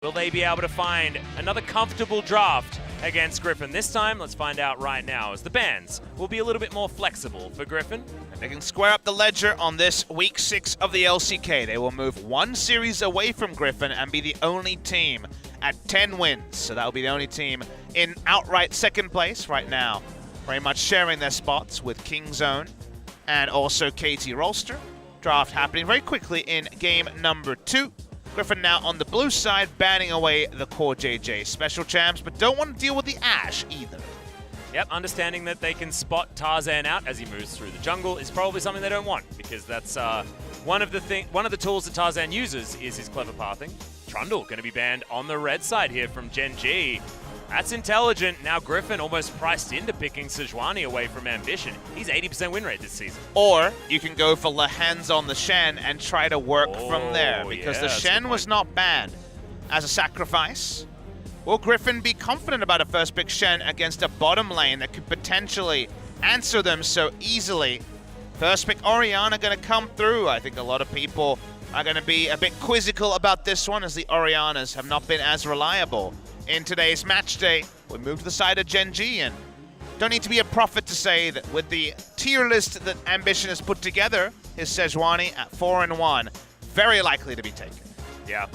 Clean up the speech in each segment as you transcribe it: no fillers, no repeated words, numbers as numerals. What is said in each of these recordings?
Will they be able to find another comfortable draft against Griffin? This time, let's find out right now, as the bans will be a little bit more flexible for Griffin. And they can square up the ledger on this week 6 of the LCK. They will move one series away from Griffin and be the only team at 10 wins. So that will be the only team in outright second place right now, very much sharing their spots with Kingzone and also KT Rolster. Draft happening very quickly in game number 2. Griffin now on the blue side, banning away the core JJ special champs, but don't want to deal with the Ashe either. Yep, understanding that they can spot Tarzan out as he moves through the jungle is probably something they don't want, because that's one of the tools that Tarzan uses is his clever pathing. Trundle going to be banned on the red side here from Gen G. That's intelligent. Now Griffin almost priced into picking Sejuani away from Ambition. He's 80% win rate this season. Or you can go for Lehens on the Shen and try to work from there, because yeah, the Shen was not banned as a sacrifice. Will Griffin be confident about a first pick Shen against a bottom lane that could potentially answer them so easily? First pick Orianna going to come through. I think a lot of people are going to be a bit quizzical about this one, as the Oriannas have not been as reliable in today's match day. We move to the side of Gen G, and don't need to be a prophet to say that with the tier list that Ambition has put together, his Sejuani at 4-1, very likely to be taken. Yeah.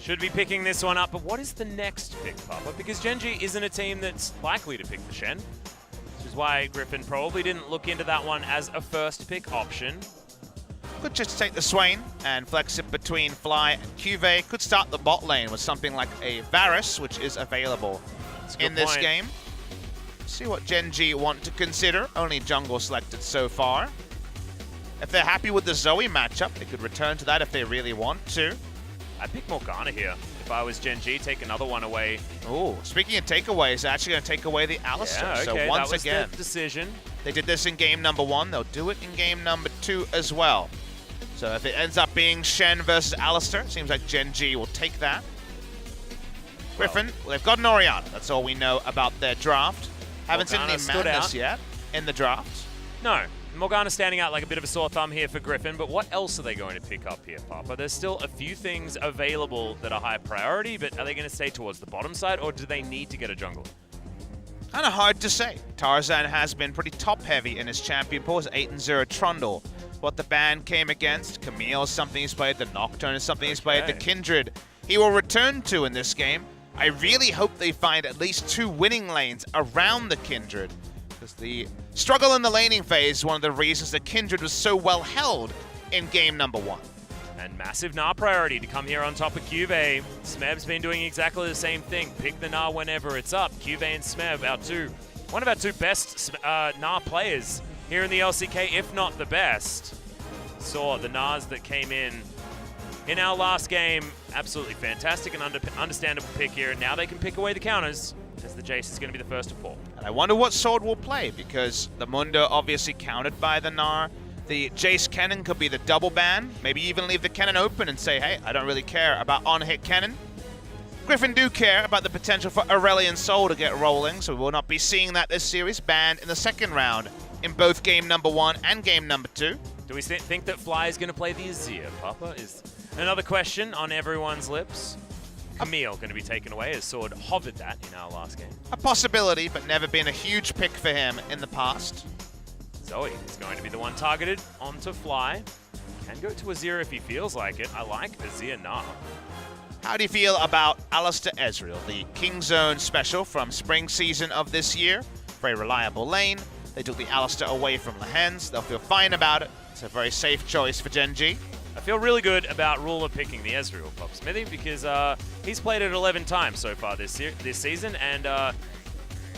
Should be picking this one up, but what is the next pick, Papa? Because Gen G isn't a team that's likely to pick the Shen, which is why Griffin probably didn't look into that one as a first pick option. Could just take the Swain and flex it between Fly and Cuvee. Could start the bot lane with something like a Varus, which is available in this game. See what Gen G want to consider. Only jungle selected so far. If they're happy with the Zoe matchup, they could return to that if they really want to. I'd pick Morgana here. If I was Gen G, take another one away. Oh, speaking of takeaways, they're actually going to take away the Alistar. Yeah, okay, so once that was again, the decision. They did this in game number 1. They'll do it in game number 2 as well. So if it ends up being Shen versus Alistar, it seems like Gen G will take that. Griffin, well, they've got an Orianna. That's all we know about their draft. Haven't seen any madness yet in the draft. No. Morgana standing out like a bit of a sore thumb here for Griffin, but what else are they going to pick up here, Papa? There's still a few things available that are high priority, but are they going to stay towards the bottom side, or do they need to get a jungle? Kind of hard to say. Tarzan has been pretty top-heavy in his champion pool. 8-0 Trundle. What the ban came against. Camille is something he's played. The Nocturne is something he's played. The Kindred he will return to in this game. I really hope they find at least 2 winning lanes around the Kindred, because the struggle in the laning phase is one of the reasons the Kindred was so well held in game number 1. And massive Gnar priority to come here on top of Cuvee. Smeb's been doing exactly the same thing. Pick the Gnar whenever it's up. Cuvee and Smeb, one of our two best Gnar players here in the LCK, if not the best. Saw the Gnars that came in our last game. Absolutely fantastic and understandable pick here. And now they can pick away the counters, as the Jace is going to be the first to fall. And I wonder what sword will play, because the Mundo obviously countered by the Gnar. The Jace cannon could be the double ban. Maybe even leave the cannon open and say, hey, I don't really care about on-hit cannon. Griffin do care about the potential for Aurelion Sol to get rolling, so we will not be seeing that this series. Banned in the second round in both game number 1 and game number 2. Do we think that Fly is going to play the Azir, Papa? Is another question on everyone's lips. Camille going to be taken away, as Sword hovered that in our last game. A possibility, but never been a huge pick for him in the past. Zoe is going to be the one targeted onto Fly. Can go to Azir if he feels like it. I like Azir now. How do you feel about Alistar Ezreal, the Kingzone special from spring season of this year? Very reliable lane. They took the Alistar away from Lehens. They'll feel fine about it. It's a very safe choice for Gen G. I feel really good about Ruler picking the Ezreal, Pop Smithy, because he's played it 11 times so far this season, and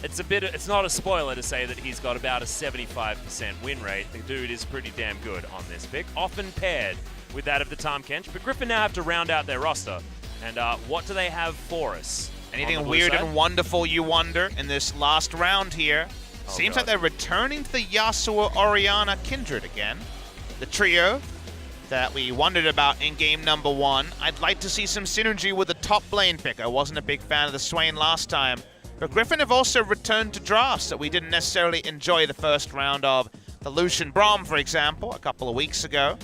it's not a spoiler to say that he's got about a 75% win rate. The dude is pretty damn good on this pick, often paired with that of the Tahm Kench. But Griffin now have to round out their roster, and what do they have for us? Anything weird and wonderful, you wonder, in this last round here? Seems like they're returning to the Yasuo Orianna Kindred again. The trio that we wondered about in game number 1. I'd like to see some synergy with the top lane pick. I wasn't a big fan of the Swain last time. But Griffin have also returned to drafts that we didn't necessarily enjoy the first round of. The Lucian Braum, for example, a couple of weeks ago.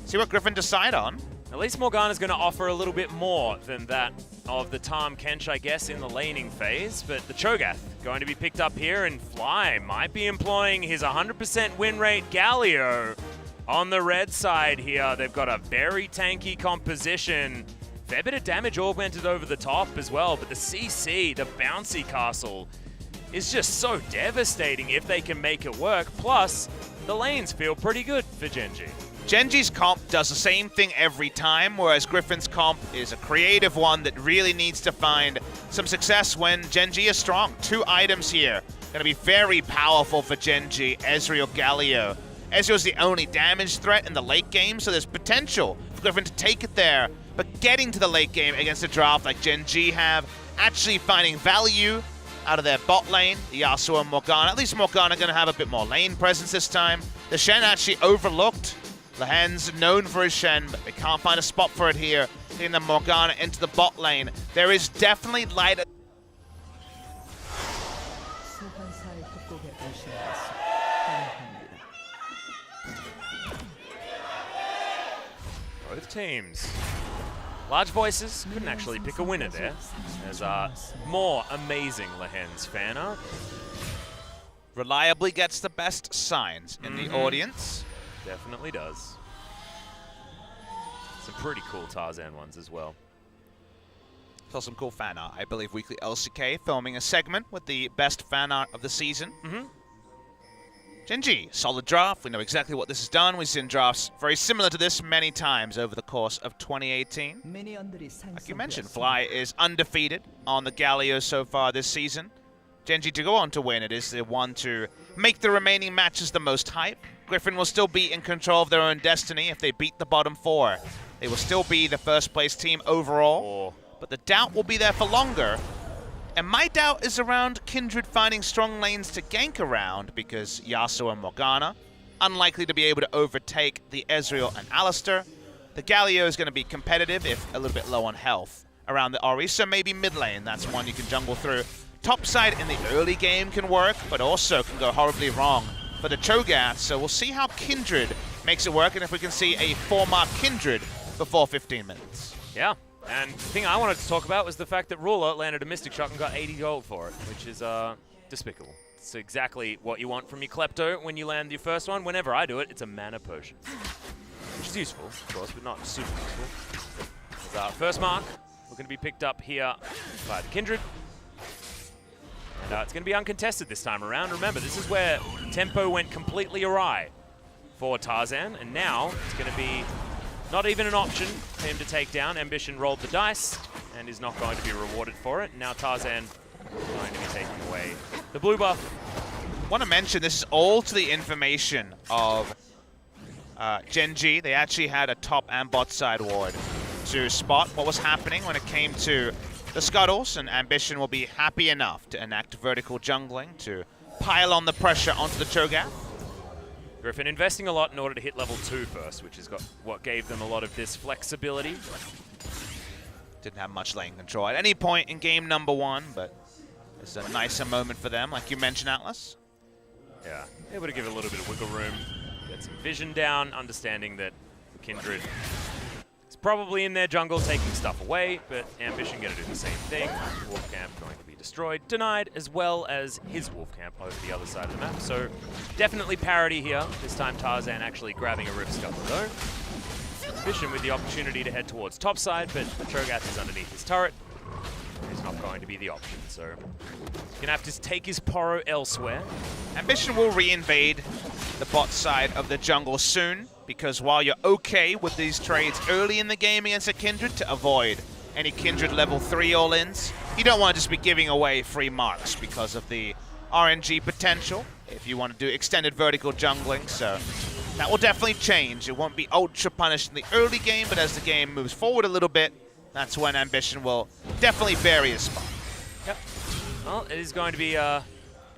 See what Griffin decide on. At least Morgana's going to offer a little bit more than that of the Tahm Kench, I guess, in the laning phase, but the Cho'Gath going to be picked up here, and Fly might be employing his 100% win rate Galio on the red side here. They've got a very tanky composition. Fair bit of damage augmented over the top as well, but the CC, the bouncy castle, is just so devastating if they can make it work. Plus, the lanes feel pretty good for Gen.G. Gen.G's comp does the same thing every time, whereas Griffin's comp is a creative one that really needs to find some success when Gen.G is strong. 2 items here. Going to be very powerful for Gen.G. Ezreal, Galio. Ezreal's the only damage threat in the late game, so there's potential for Griffin to take it there. But getting to the late game against a draft like Gen.G have, actually finding value out of their bot lane, the Yasuo and Morgana. At least Morgana going to have a bit more lane presence this time. The Shen actually overlooked. Lehen's known for his Shen, but they can't find a spot for it here. Getting the Morgana into the bot lane. There is definitely light. Both teams. Large voices couldn't actually pick a winner there. There's more amazing Lehen's fan art. Reliably gets the best signs in the audience. Definitely does. Some pretty cool Tarzan ones as well. Saw some cool fan art. I believe Weekly LCK filming a segment with the best fan art of the season. Gen.G, solid draft. We know exactly what this has done. We've seen drafts very similar to this many times over the course of 2018. Like you mentioned, Fly is undefeated on the Galio so far this season. Gen.G to go on to win. It is the one to make the remaining matches the most hype. Griffin will still be in control of their own destiny if they beat the bottom 4. They will still be the first place team overall, but the doubt will be there for longer. And my doubt is around Kindred finding strong lanes to gank around, because Yasuo and Morgana, unlikely to be able to overtake the Ezreal and Alistar. The Galio is going to be competitive, if a little bit low on health, around the Ori, so maybe mid lane, that's one you can jungle through. Top side in the early game can work, but also can go horribly wrong for the Cho'Gath, so we'll see how Kindred makes it work, and if we can see a 4-mark Kindred before 15 minutes. Yeah. And the thing I wanted to talk about was the fact that Ruler landed a Mystic Shot and got 80 gold for it, which is despicable. It's exactly what you want from your Klepto when you land your first one. Whenever I do it, it's a mana potion, which is useful, of course, but not super useful. As our first mark, we're going to be picked up here by the Kindred. And it's going to be uncontested this time around. Remember, this is where tempo went completely awry for Tarzan, and now it's going to be not even an option for him to take down. Ambition rolled the dice and is not going to be rewarded for it. Now Tarzan is going to be taking away the blue buff. I want to mention this is all to the information of Gen.G. They actually had a top and bot side ward to spot what was happening when it came to the scuttles, and Ambition will be happy enough to enact vertical jungling to pile on the pressure onto the Cho'Gath. Griffin investing a lot in order to hit level 2 first, which is what gave them a lot of this flexibility. Didn't have much lane control at any point in game number 1, but it's a nicer moment for them, like you mentioned, Atlas. Yeah, able to give it a little bit of wiggle room, get some vision down, understanding that Kindred is probably in their jungle taking stuff away, but Ambition going to do the same thing. Wolf Camp going to be destroyed, denied, as well as his Wolf Camp over the other side of the map. So definitely parity here. This time Tarzan actually grabbing a Rift Scuttle though. Ambition with the opportunity to head towards top side, but the Cho'Gath is underneath his turret. He's not going to be the option, so he's going to have to take his Poro elsewhere. Ambition will reinvade the bot side of the jungle soon, because while you're okay with these trades early in the game against a Kindred to avoid any Kindred level 3 all-ins, you don't want to just be giving away free marks because of the RNG potential if you want to do extended vertical jungling, so that will definitely change. It won't be ultra punished in the early game, but as the game moves forward a little bit, that's when Ambition will definitely vary his spot. Yep. Well, it is going to be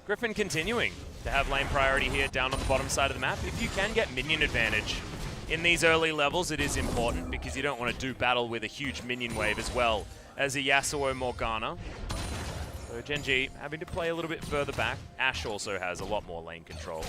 Griffin continuing to have lane priority here down on the bottom side of the map. If you can get minion advantage in these early levels, it is important because you don't want to do battle with a huge minion wave as well as a Yasuo Morgana. So Gen.G having to play a little bit further back. Ashe also has a lot more lane control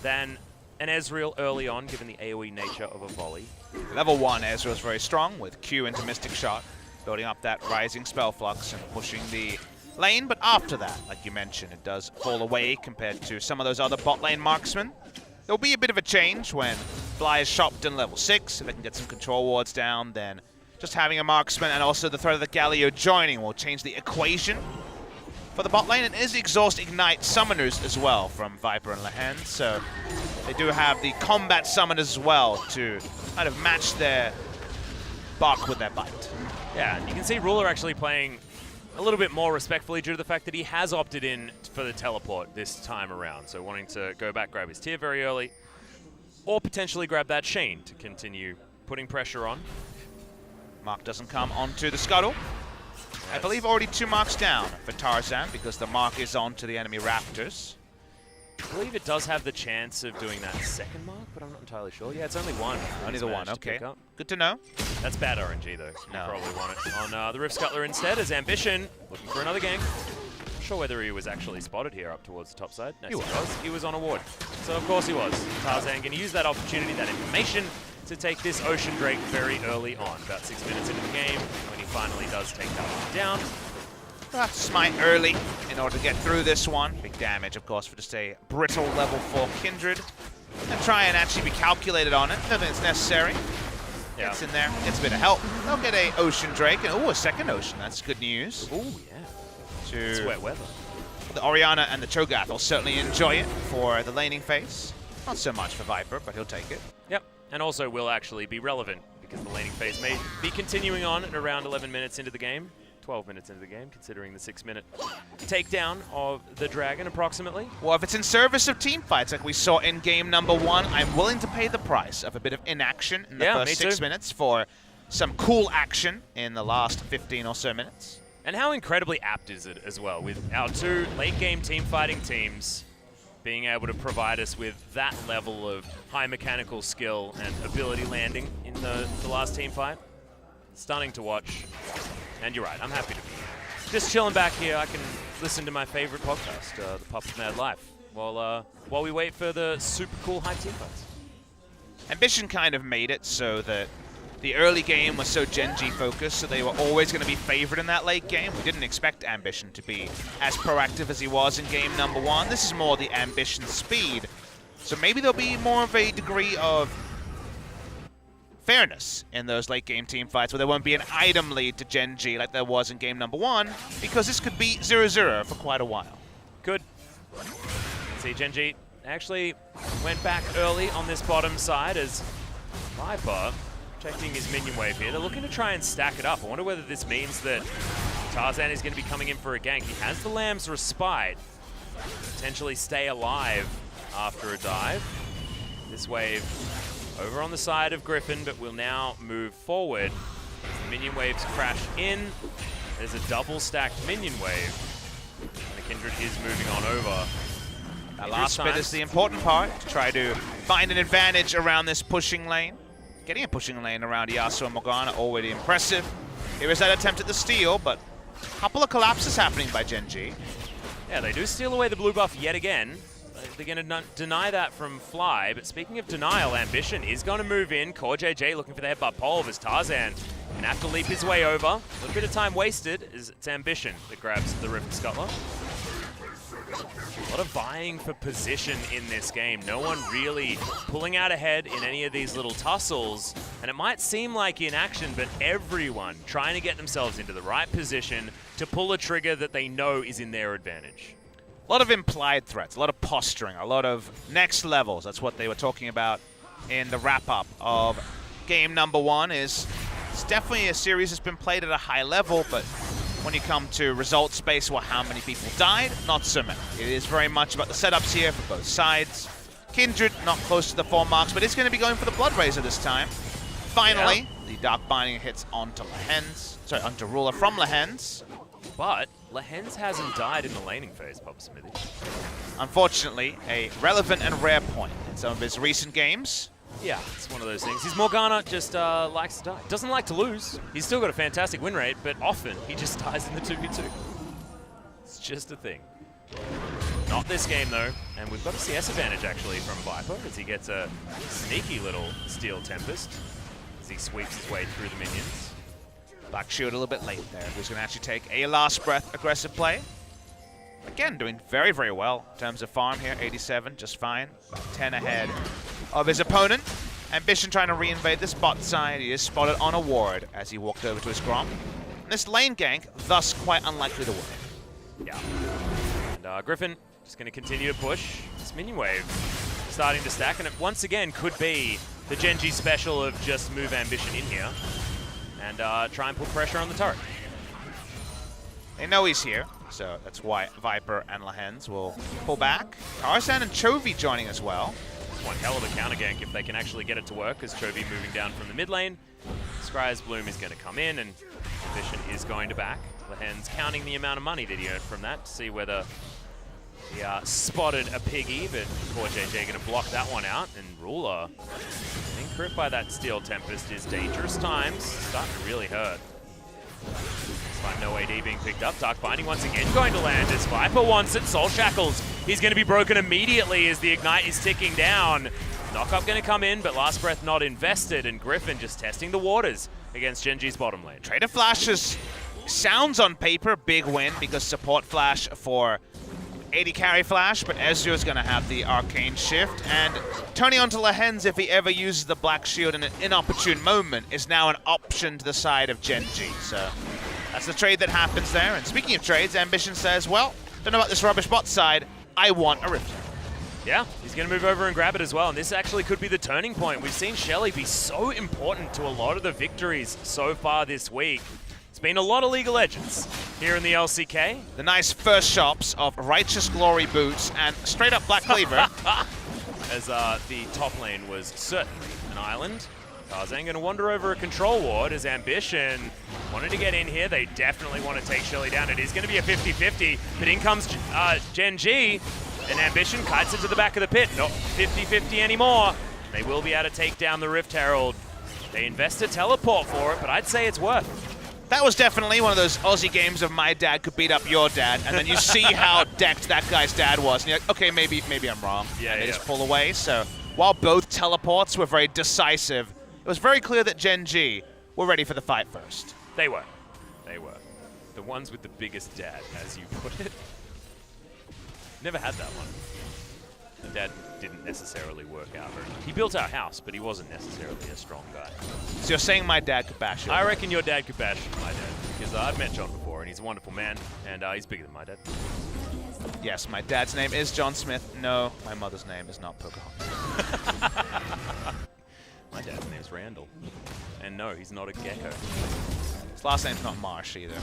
than an Ezreal early on, given the AoE nature of a volley. Level 1 Ezreal is very strong with Q into Mystic Shot. building up that rising spell flux and pushing the lane, but after that, like you mentioned, it does fall away compared to some of those other bot lane marksmen. There'll be a bit of a change when Bly is shopped in level 6. If they can get some control wards down, then just having a marksman and also the threat of the Galio joining will change the equation for the bot lane. And is exhaust ignite summoners as well from Viper and Lehen, so they do have the combat summoners as well to kind of match their bark with their bite. Yeah, and you can see Ruler actually playing a little bit more respectfully due to the fact that he has opted in for the teleport this time around. So wanting to go back, grab his tier very early, or potentially grab that Sheen to continue putting pressure on. Mark doesn't come onto the scuttle. Yes. I believe already 2 marks down for Tarzan because the mark is onto the enemy Raptors. I believe it does have the chance of doing that second mark, but I'm not entirely sure. Yeah, it's only 1. Only the 1, okay. Good to know. That's bad RNG though. No. You probably want it on the Rift Scuttler instead as Ambition, looking for another gank. Not sure whether he was actually spotted here up towards the top side. No, he was on a ward. So of course he was. Tarzan going to use that opportunity, that information, to take this Ocean Drake very early on. About 6 minutes into the game, when he finally does take that one down. Smite early in order to get through this one. Big damage, of course, for just a brittle level 4 Kindred. And try and actually be calculated on it. I don't think it's necessary. Yeah. Gets in there, gets a bit of help. They'll get a Ocean Drake, and a second Ocean. That's good news. Oh yeah. It's wet weather. The Orianna and the Cho'Gath will certainly enjoy it for the laning phase. Not so much for Viper, but he'll take it. Yep, and also will actually be relevant because the laning phase may be continuing on at around 11 minutes into the game. 12 minutes into the game, considering the 6-minute takedown of the Dragon, approximately. Well, if it's in service of team fights like we saw in game number 1, I'm willing to pay the price of a bit of inaction in the first 6 minutes for some cool action in the last 15 or so minutes. And how incredibly apt is it as well, with our 2 late-game team-fighting teams being able to provide us with that level of high mechanical skill and ability landing in the last team fight. Stunning to watch. And you're right, I'm happy to be here. Just chilling back here, I can listen to my favorite podcast, The Pup of Mad Life, while we wait for the super cool hype team fights. Ambition kind of made it so that the early game was so Genji focused, so they were always going to be favored in that late game. We didn't expect Ambition to be as proactive as he was in game number 1. This is more the Ambition speed. So maybe there'll be more of a degree of fairness in those late game team fights where there won't be an item lead to Genji like there was in game number 1, because this could be 0-0 for quite a while. Good. See, Genji actually went back early on this bottom side as Viper protecting his minion wave here. They're looking to try and stack it up. I wonder whether this means that Tarzan is going to be coming in for a gank. He has the Lamb's Respite. Potentially stay alive after a dive. This wave over on the side of Griffin, but will now move forward. The minion waves crash in. There's a double stacked minion wave. And the Kindred is moving on over. That last bit is the important part, to try to find an advantage around this pushing lane. Getting a pushing lane around Yasuo and Morgana, already impressive. Here is that attempt at the steal, but a couple of collapses happening by Genji. Yeah, they do steal away the blue buff yet again. They're going to deny that from Fly, but speaking of denial, Ambition is going to move in. Core JJ looking for the headbutt pole as Tarzan can have to leap his way over. A little bit of time wasted as it's Ambition that grabs the Rift Scuttler. A lot of vying for position in this game. No one really pulling out ahead in any of these little tussles. And it might seem like inaction, but everyone trying to get themselves into the right position to pull a trigger that they know is in their advantage. A lot of implied threats, a lot of posturing, a lot of next levels. That's what they were talking about in the wrap-up of game number 1. It's definitely a series that's been played at a high level, but when you come to results based on how many people died, not so many. It is very much about the setups here for both sides. Kindred not close to the 4 marks, but it's going to be going for the Blood Razor this time. Finally, the Dark Binding hits onto onto Ruler from Lehen's. But Lehen's hasn't died in the laning phase, Pop Smithy. Unfortunately, a relevant and rare point in some of his recent games. Yeah, it's one of those things. His Morgana just likes to die. Doesn't like to lose. He's still got a fantastic win rate, but often he just dies in the 2v2. It's just a thing. Not this game, though. And we've got a CS advantage, actually, from Viper, as he gets a sneaky little Steel Tempest as he sweeps his way through the minions. Black Shield a little bit late there. Who's going to actually take a last breath aggressive play. Again, doing very, very well in terms of farm here. 87, just fine. 10 ahead of his opponent. Ambition trying to reinvade this bot side. He is spotted on a ward as he walked over to his Gromp. And this lane gank, thus quite unlikely to win. Yeah. And Griffin just going to continue to push. This minion wave starting to stack, and it once again could be the Genji special of just move Ambition in here and try and put pressure on the turret. They know he's here, so that's why Viper and Lahens will pull back. Tarzan and Chovy joining as well. One hell of a counter gank if they can actually get it to work, as Chovy moving down from the mid lane. Scry's Bloom is going to come in, and Ambition is going to back. Lahens counting the amount of money that he earned from that to see whether he spotted a piggy, but CoreJJ going to block that one out, and Ruler being crit by that Steel Tempest is dangerous times, starting to really hurt. Despite no AD being picked up, Dark Binding once again going to land as Viper wants it. Soul Shackles, he's going to be broken immediately as the Ignite is ticking down. Knock-up going to come in, but Last Breath not invested, and Griffin just testing the waters against Genji's bottom lane. Trader Flashes sounds on paper big win because support flash for AD carry flash, but Ezreal's going to have the arcane shift, and turning onto Lahens if he ever uses the Black Shield in an inopportune moment is now an option to the side of Genji. So that's the trade that happens there. And speaking of trades, Ambition says, well, don't know about this rubbish bot side, I want a Rift. Yeah, he's going to move over and grab it as well, and this actually could be the turning point. We've seen Shelly be so important to a lot of the victories so far this week. It's been a lot of League of Legends here in the LCK. The nice first shops of Righteous Glory boots and straight up Black Cleaver. As the top lane was certainly an island. Tarzan going to wander over a control ward as Ambition wanted to get in here. They definitely want to take Shelly down. It is going to be a 50-50, but in comes Genji, and Ambition kites it to the back of the pit. Not 50-50 anymore. They will be able to take down the Rift Herald. They invest a teleport for it, but I'd say it's worth. That was definitely one of those Aussie games of my dad could beat up your dad, and then you see how decked that guy's dad was, and you're like, okay, maybe I'm wrong. Yeah, and they just pull away. So while both teleports were very decisive, it was very clear that Genji were ready for the fight first. They were. They were. The ones with the biggest dad, as you put it. Never had that one. The dad didn't necessarily work out very much. He built our house, but he wasn't necessarily a strong guy. So you're saying my dad could bash you? I reckon your dad could bash my dad, because I've met John before, and he's a wonderful man, and he's bigger than my dad. Yes, my dad's name is John Smith. No, my mother's name is not Pocahontas. My dad's name's Randall. And no, he's not a gecko. His last name's not Marsh either.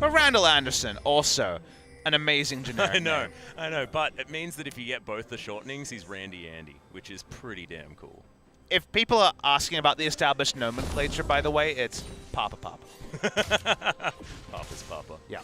But Randall Anderson, also an amazing generic name. I know, but it means that if you get both the shortenings, he's Randy Andy, which is pretty damn cool. If people are asking about the established nomenclature, by the way, it's Papa Papa. Papa's Papa. Yeah.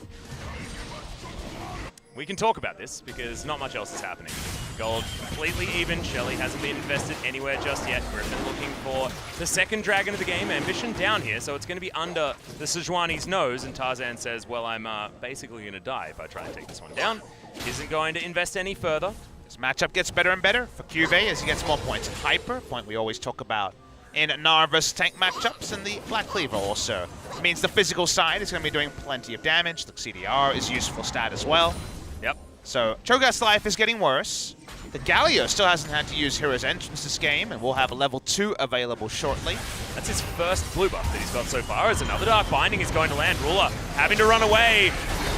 We can talk about this because not much else is happening. Gold completely even. Shelly hasn't been invested anywhere just yet. Griffin looking for the second dragon of the game. Ambition down here, so it's going to be under the Sejuani's nose. And Tarzan says, well, I'm basically going to die if I try and take this one down. Isn't going to invest any further. This matchup gets better and better for QV as he gets more points. Hyper, point we always talk about in Nara versus tank matchups, and the Black Cleaver also. It means the physical side is going to be doing plenty of damage. The CDR is useful stat as well. Yep. So Cho'Gath's life is getting worse. The Galio still hasn't had to use Hero's Entrance this game, and we'll have a level 2 available shortly. That's his first blue buff that he's got so far, as another Dark Binding is going to land. Ruler having to run away,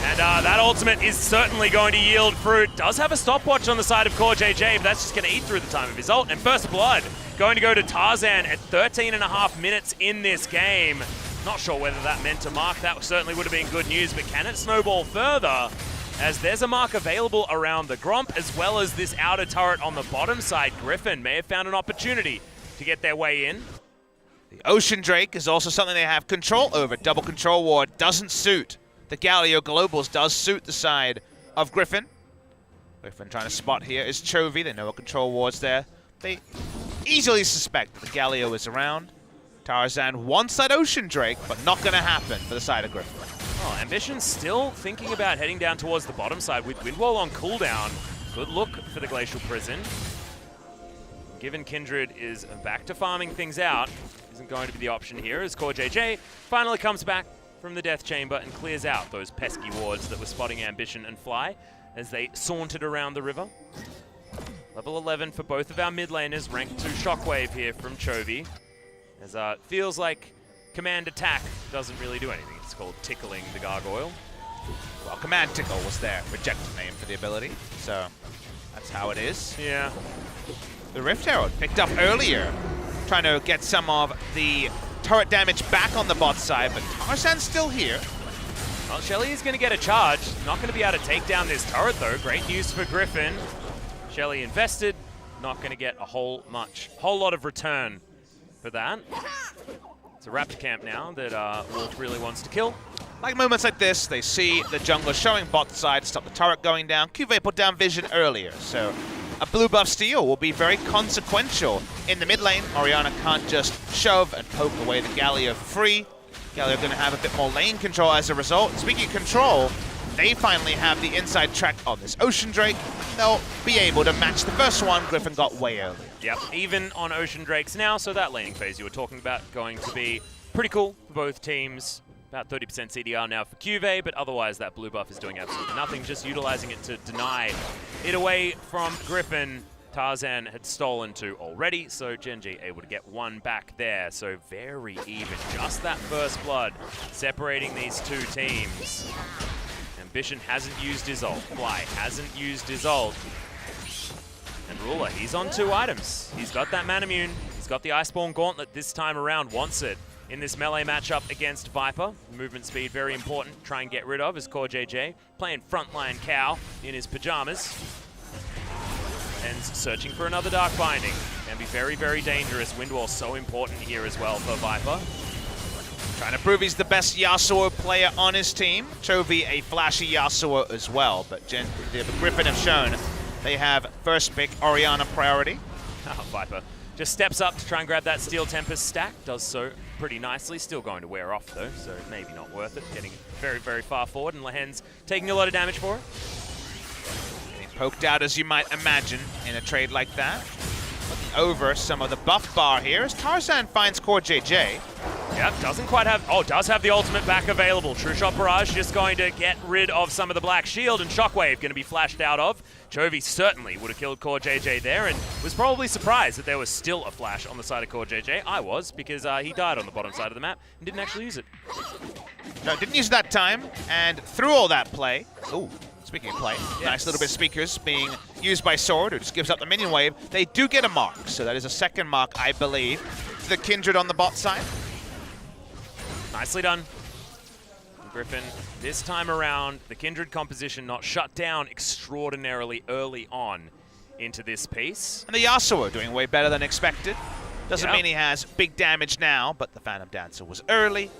and that ultimate is certainly going to yield fruit. Does have a stopwatch on the side of CoreJJ, but that's just going to eat through the time of his ult. And First Blood going to go to Tarzan at 13.5 minutes in this game. Not sure whether that meant to mark. That certainly would have been good news, but can it snowball further? As there's a mark available around the Gromp, as well as this outer turret on the bottom side. Griffin may have found an opportunity to get their way in. The Ocean Drake is also something they have control over. Double control ward doesn't suit the Galio Globals, does suit the side of Griffin. Griffin trying to spot here is Chovy. They know what control ward's there. They easily suspect that the Galio is around. Tarzan wants that Ocean Drake, but not going to happen for the side of Griffin. Oh, Ambition still thinking about heading down towards the bottom side with Windwall on cooldown. Good look for the Glacial Prison. Given Kindred is back to farming things out, isn't going to be the option here as CoreJJ finally comes back from the Death Chamber and clears out those pesky wards that were spotting Ambition and Fly as they sauntered around the river. Level 11 for both of our mid laners, rank 2 Shockwave here from Chovy. As it feels like Command Attack doesn't really do anything. It's called Tickling the Gargoyle. Well, Command Tickle was their rejected name for the ability, so that's how it is. Yeah. The Rift Herald picked up earlier, trying to get some of the turret damage back on the bot side, but Tarzan's still here. Well, Shelly is going to get a charge. Not going to be able to take down this turret, though. Great news for Griffin. Shelly invested. Not going to get a whole lot of return for that. It's a Raptor camp now that Wolf really wants to kill. Like moments like this, they see the jungler showing bot side to stop the turret going down. Cuvée put down vision earlier, so a blue buff steal will be very consequential in the mid lane. Orianna can't just shove and poke away the Galio free. Galio going to have a bit more lane control as a result. Speaking of control, they finally have the inside track on this Ocean Drake. They'll be able to match the first one. Griffin got way early. Yep, even on Ocean Drakes now, so that laning phase you were talking about going to be pretty cool for both teams. About 30% CDR now for Cuvée, but otherwise that blue buff is doing absolutely nothing, just utilizing it to deny it away from Griffin. Tarzan had stolen 2 already, so Gen.G able to get 1 back there. So very even, just that first blood separating these 2 teams. Ambition hasn't used his ult. Fly hasn't used his ult. And Ruler, he's on 2 items. He's got that Manamune. He's got the Iceborne Gauntlet this time around, wants it. In this melee matchup against Viper, movement speed very important. Try and get rid of is Core JJ, playing frontline cow in his pajamas. And searching for another Dark Binding. Can be very, very dangerous. Windwall so important here as well for Viper. Trying to prove he's the best Yasuo player on his team. Chovy a flashy Yasuo as well, but the Griffin have shown they have first pick Orianna priority. Oh, Viper just steps up to try and grab that Steel Tempest stack. Does so pretty nicely. Still going to wear off though, so maybe not worth it. Getting very, very far forward, and Lehen's taking a lot of damage for it. Getting poked out as you might imagine in a trade like that. Looking over some of the buff bar here as Tarzan finds Core JJ. Yep, doesn't quite have, does have the ultimate back available. True Shot Barrage just going to get rid of some of the black shield, and Shockwave going to be flashed out of. Chovy certainly would have killed Core JJ there, and was probably surprised that there was still a flash on the side of Core JJ. I was, because he died on the bottom side of the map and didn't actually use it. No, didn't use it that time, and through all that play, ooh, speaking of play, yes. Nice little bit of speakers being used by Sword, who just gives up the minion wave. They do get a mark, so that is a second mark, I believe, to the Kindred on the bot side. Nicely done. Griffin, this time around, the Kindred composition not shut down extraordinarily early on into this piece. And the Yasuo doing way better than expected. Doesn't mean he has big damage now, but the Phantom Dancer was early.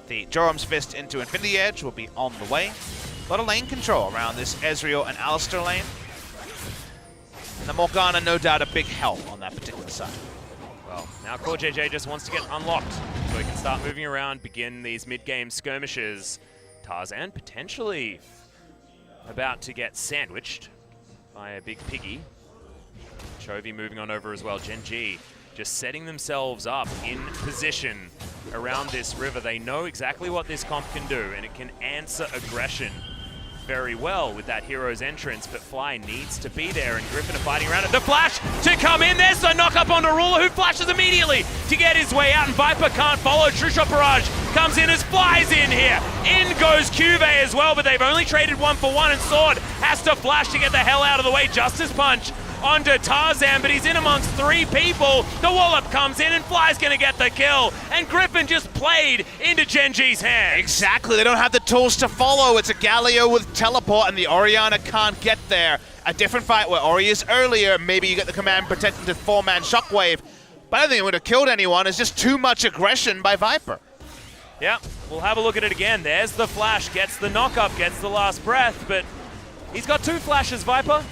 The Jorum's Fist into Infinity Edge will be on the way. A lot of lane control around this Ezreal and Alistar lane. And the Morgana, no doubt, a big help on that particular side. Well, now Core JJ just wants to get unlocked so he can start moving around, begin these mid-game skirmishes. Tarzan potentially about to get sandwiched by a big piggy. Chovy moving on over as well. Gen.G just setting themselves up in position around this river. They know exactly what this comp can do, and it can answer aggression very well with that hero's entrance, but Fly needs to be there, and Griffin are fighting around it. The flash to come in, there's the knock up onto Ruler, who flashes immediately to get his way out, and Viper can't follow. True Shot Barrage comes in as Fly's in here. In goes Cuvée as well, but they've only traded 1 for 1, and Sword has to flash to get the hell out of the way. Justice Punch onto Tarzan, but he's in amongst 3 people. The wallop comes in, and Fly's gonna get the kill, and Griffin just played into Gen.G's hands. Exactly, they don't have the tools to follow. It's a Galio with teleport, and the Orianna can't get there. A different fight where Ori is earlier. Maybe you get the command protecting the 4-man Shockwave, but I don't think it would have killed anyone. It's just too much aggression by Viper. Yeah, we'll have a look at it again. There's the flash, gets the knock-up, gets the last breath, but he's got 2 flashes, Viper.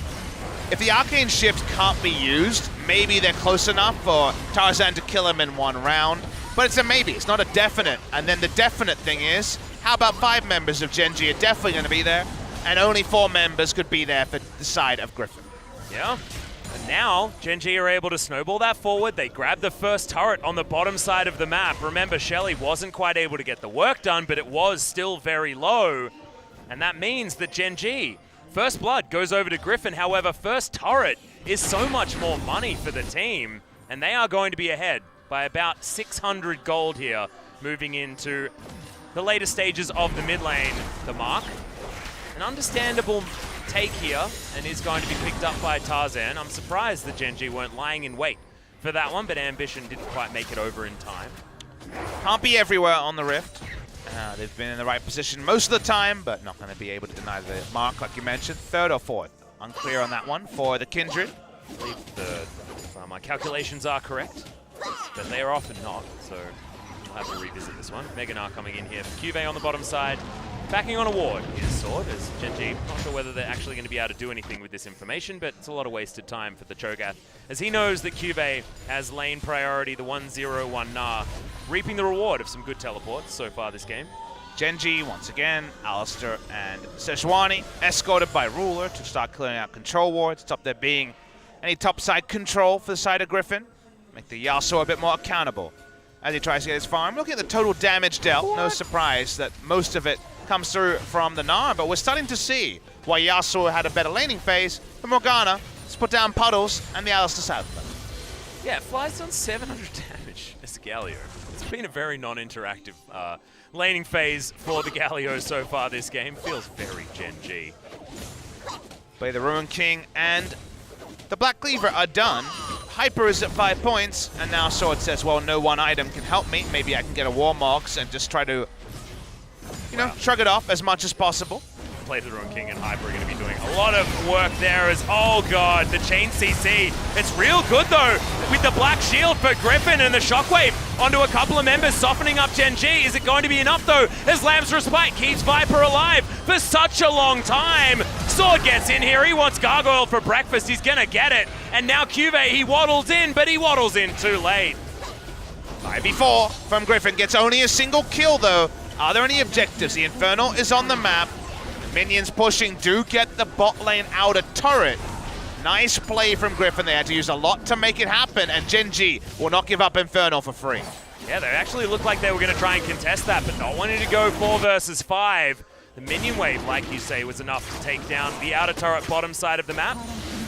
If the Arcane Shift can't be used, maybe they're close enough for Tarzan to kill him in 1 round. But it's a maybe, it's not a definite. And then the definite thing is, how about 5 members of Gen.G are definitely going to be there, and only 4 members could be there for the side of Griffin. Yeah, And now, Gen G are able to snowball that forward. They grab the first turret on the bottom side of the map. Remember, Shelly wasn't quite able to get the work done, but it was still very low. And that means that Gen G, first blood goes over to Griffin. However, first turret is so much more money for the team, and they are going to be ahead by about 600 gold here, moving into the later stages of the mid lane. The mark, an understandable take here, and is going to be picked up by Tarzan. I'm surprised that Gen G weren't lying in wait for that one, but Ambition didn't quite make it over in time. Can't be everywhere on the Rift. They've been in the right position most of the time, but not going to be able to deny the mark, like you mentioned. Third or fourth. Unclear on that one for the Kindred. I believe third, if my calculations are correct, but they are often not, so we'll have to revisit this one. Meganar coming in here for Cuvee on the bottom side. Backing on a ward is Sword, as Gen G, not sure whether they're actually going to be able to do anything with this information, but it's a lot of wasted time for the Cho'Gath, as he knows that Cuvee has lane priority, the 1-0-1 Gnar, reaping the reward of some good teleports so far this game. Gen G, once again, Alistair and Sejuani, escorted by Ruler to start clearing out control wards. Stop there being any topside control for the side of Griffin. Make the Yasuo a bit more accountable as he tries to get his farm. Looking at the total damage dealt, no surprise that most of it comes through from the Gnar, but we're starting to see why Yasuo had a better laning phase, but Morgana has put down puddles and the Alistair side of them. Yeah, Fly's done 700 damage as Galio. It's been a very non-interactive laning phase for the Galio so far this game. Feels very Gen G. Play the Ruin King and the Black Cleaver are done. Hyper is at 5 points, and now Sword says, well, no one item can help me. Maybe I can get a Warmogs and just try to, you know, shrug it off as much as possible. Play the Ruin King and Hyper are going to be doing a lot of work there as, oh god, the chain CC. It's real good though, with the Black Shield for Griffin and the Shockwave onto a couple of members, softening up Gen G. Is it going to be enough though, as Lamb's Respite keeps Viper alive for such a long time? Sword gets in here, he wants Gargoyle for breakfast, he's gonna get it. And now Cuvee, he waddles in, but he waddles in too late. 5v4 from Griffin, gets only a single kill though. Are there any objectives? The Infernal is on the map. Minions pushing, do get the bot lane out a turret. Nice play from Griffin. They had to use a lot to make it happen, and Gen G will not give up Infernal for free. Yeah, they actually looked like they were going to try and contest that, but not wanting to go 4 versus 5. The minion wave, like you say, was enough to take down the outer turret bottom side of the map.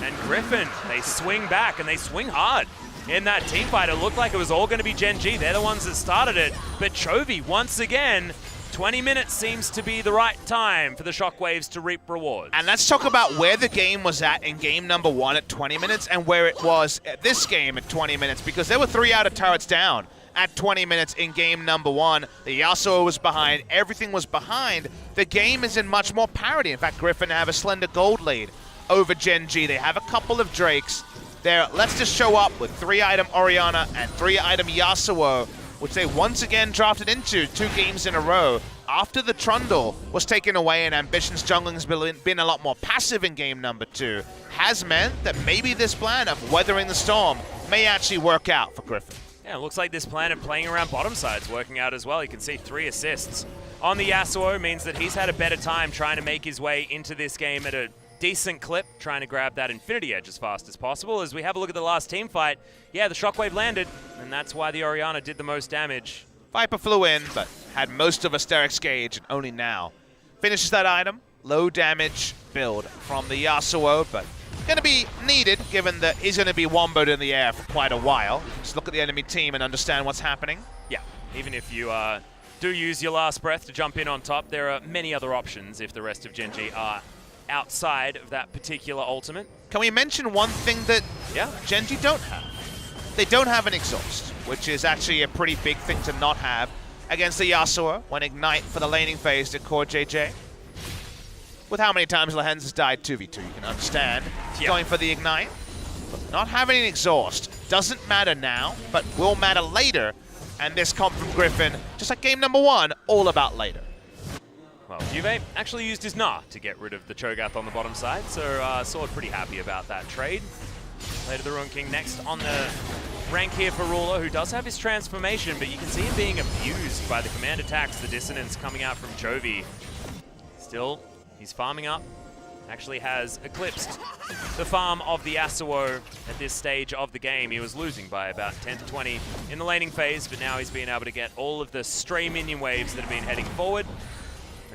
And Griffin, they swing back, and they swing hard. In that team fight, it looked like it was all going to be Gen G. They're the ones that started it. But Chovy, once again, 20 minutes seems to be the right time for the Shockwaves to reap rewards. And let's talk about where the game was at in game number 1 at 20 minutes and where it was at this game at 20 minutes, because there were 3 outer turrets down at 20 minutes in game number 1. The Yasuo was behind, everything was behind. The game is in much more parity. In fact, Griffin have a slender gold lead over Gen G. They have a couple of Drakes. There, let's just show up with 3-item Orianna and 3-item Yasuo, which they once again drafted into 2 games in a row after the Trundle was taken away and Ambition's jungling has been a lot more passive in game number 2, has meant that maybe this plan of weathering the storm may actually work out for Griffin. Yeah, it looks like this plan of playing around bottom side's working out as well. You can see 3 assists on the Yasuo means that he's had a better time trying to make his way into this game at a decent clip, trying to grab that Infinity Edge as fast as possible. As we have a look at the last team fight, yeah, the Shockwave landed, and that's why the Orianna did the most damage. Viper flew in, but had most of Asterix Gauge, and only now finishes that item. Low damage build from the Yasuo, but going to be needed, given that he's going to be womboed in the air for quite a while. Just look at the enemy team and understand what's happening. Yeah, even if you do use your last breath to jump in on top, there are many other options if the rest of Gen G are outside of that particular ultimate. Can we mention one thing that Gen G don't have? They don't have an exhaust, which is actually a pretty big thing to not have against the Yasuo when Ignite for the laning phase to core JJ. With how many times Lehens has died 2v2, you can understand going for the Ignite. But not having an exhaust doesn't matter now, but will matter later. And this comp from Griffin, just like game number 1, all about later. Well, Cuvee actually used his Gnar to get rid of the Cho'Gath on the bottom side, so Sword pretty happy about that trade. Later the Ruin King next on the rank here for Ruler, who does have his transformation, but you can see him being abused by the command attacks, the dissonance coming out from Chovy. Still, he's farming up actually has eclipsed the farm of the Yasuo at this stage of the game. He was losing by about 10 to 20 in the laning phase, but now he's been able to get all of the stray minion waves that have been heading forward.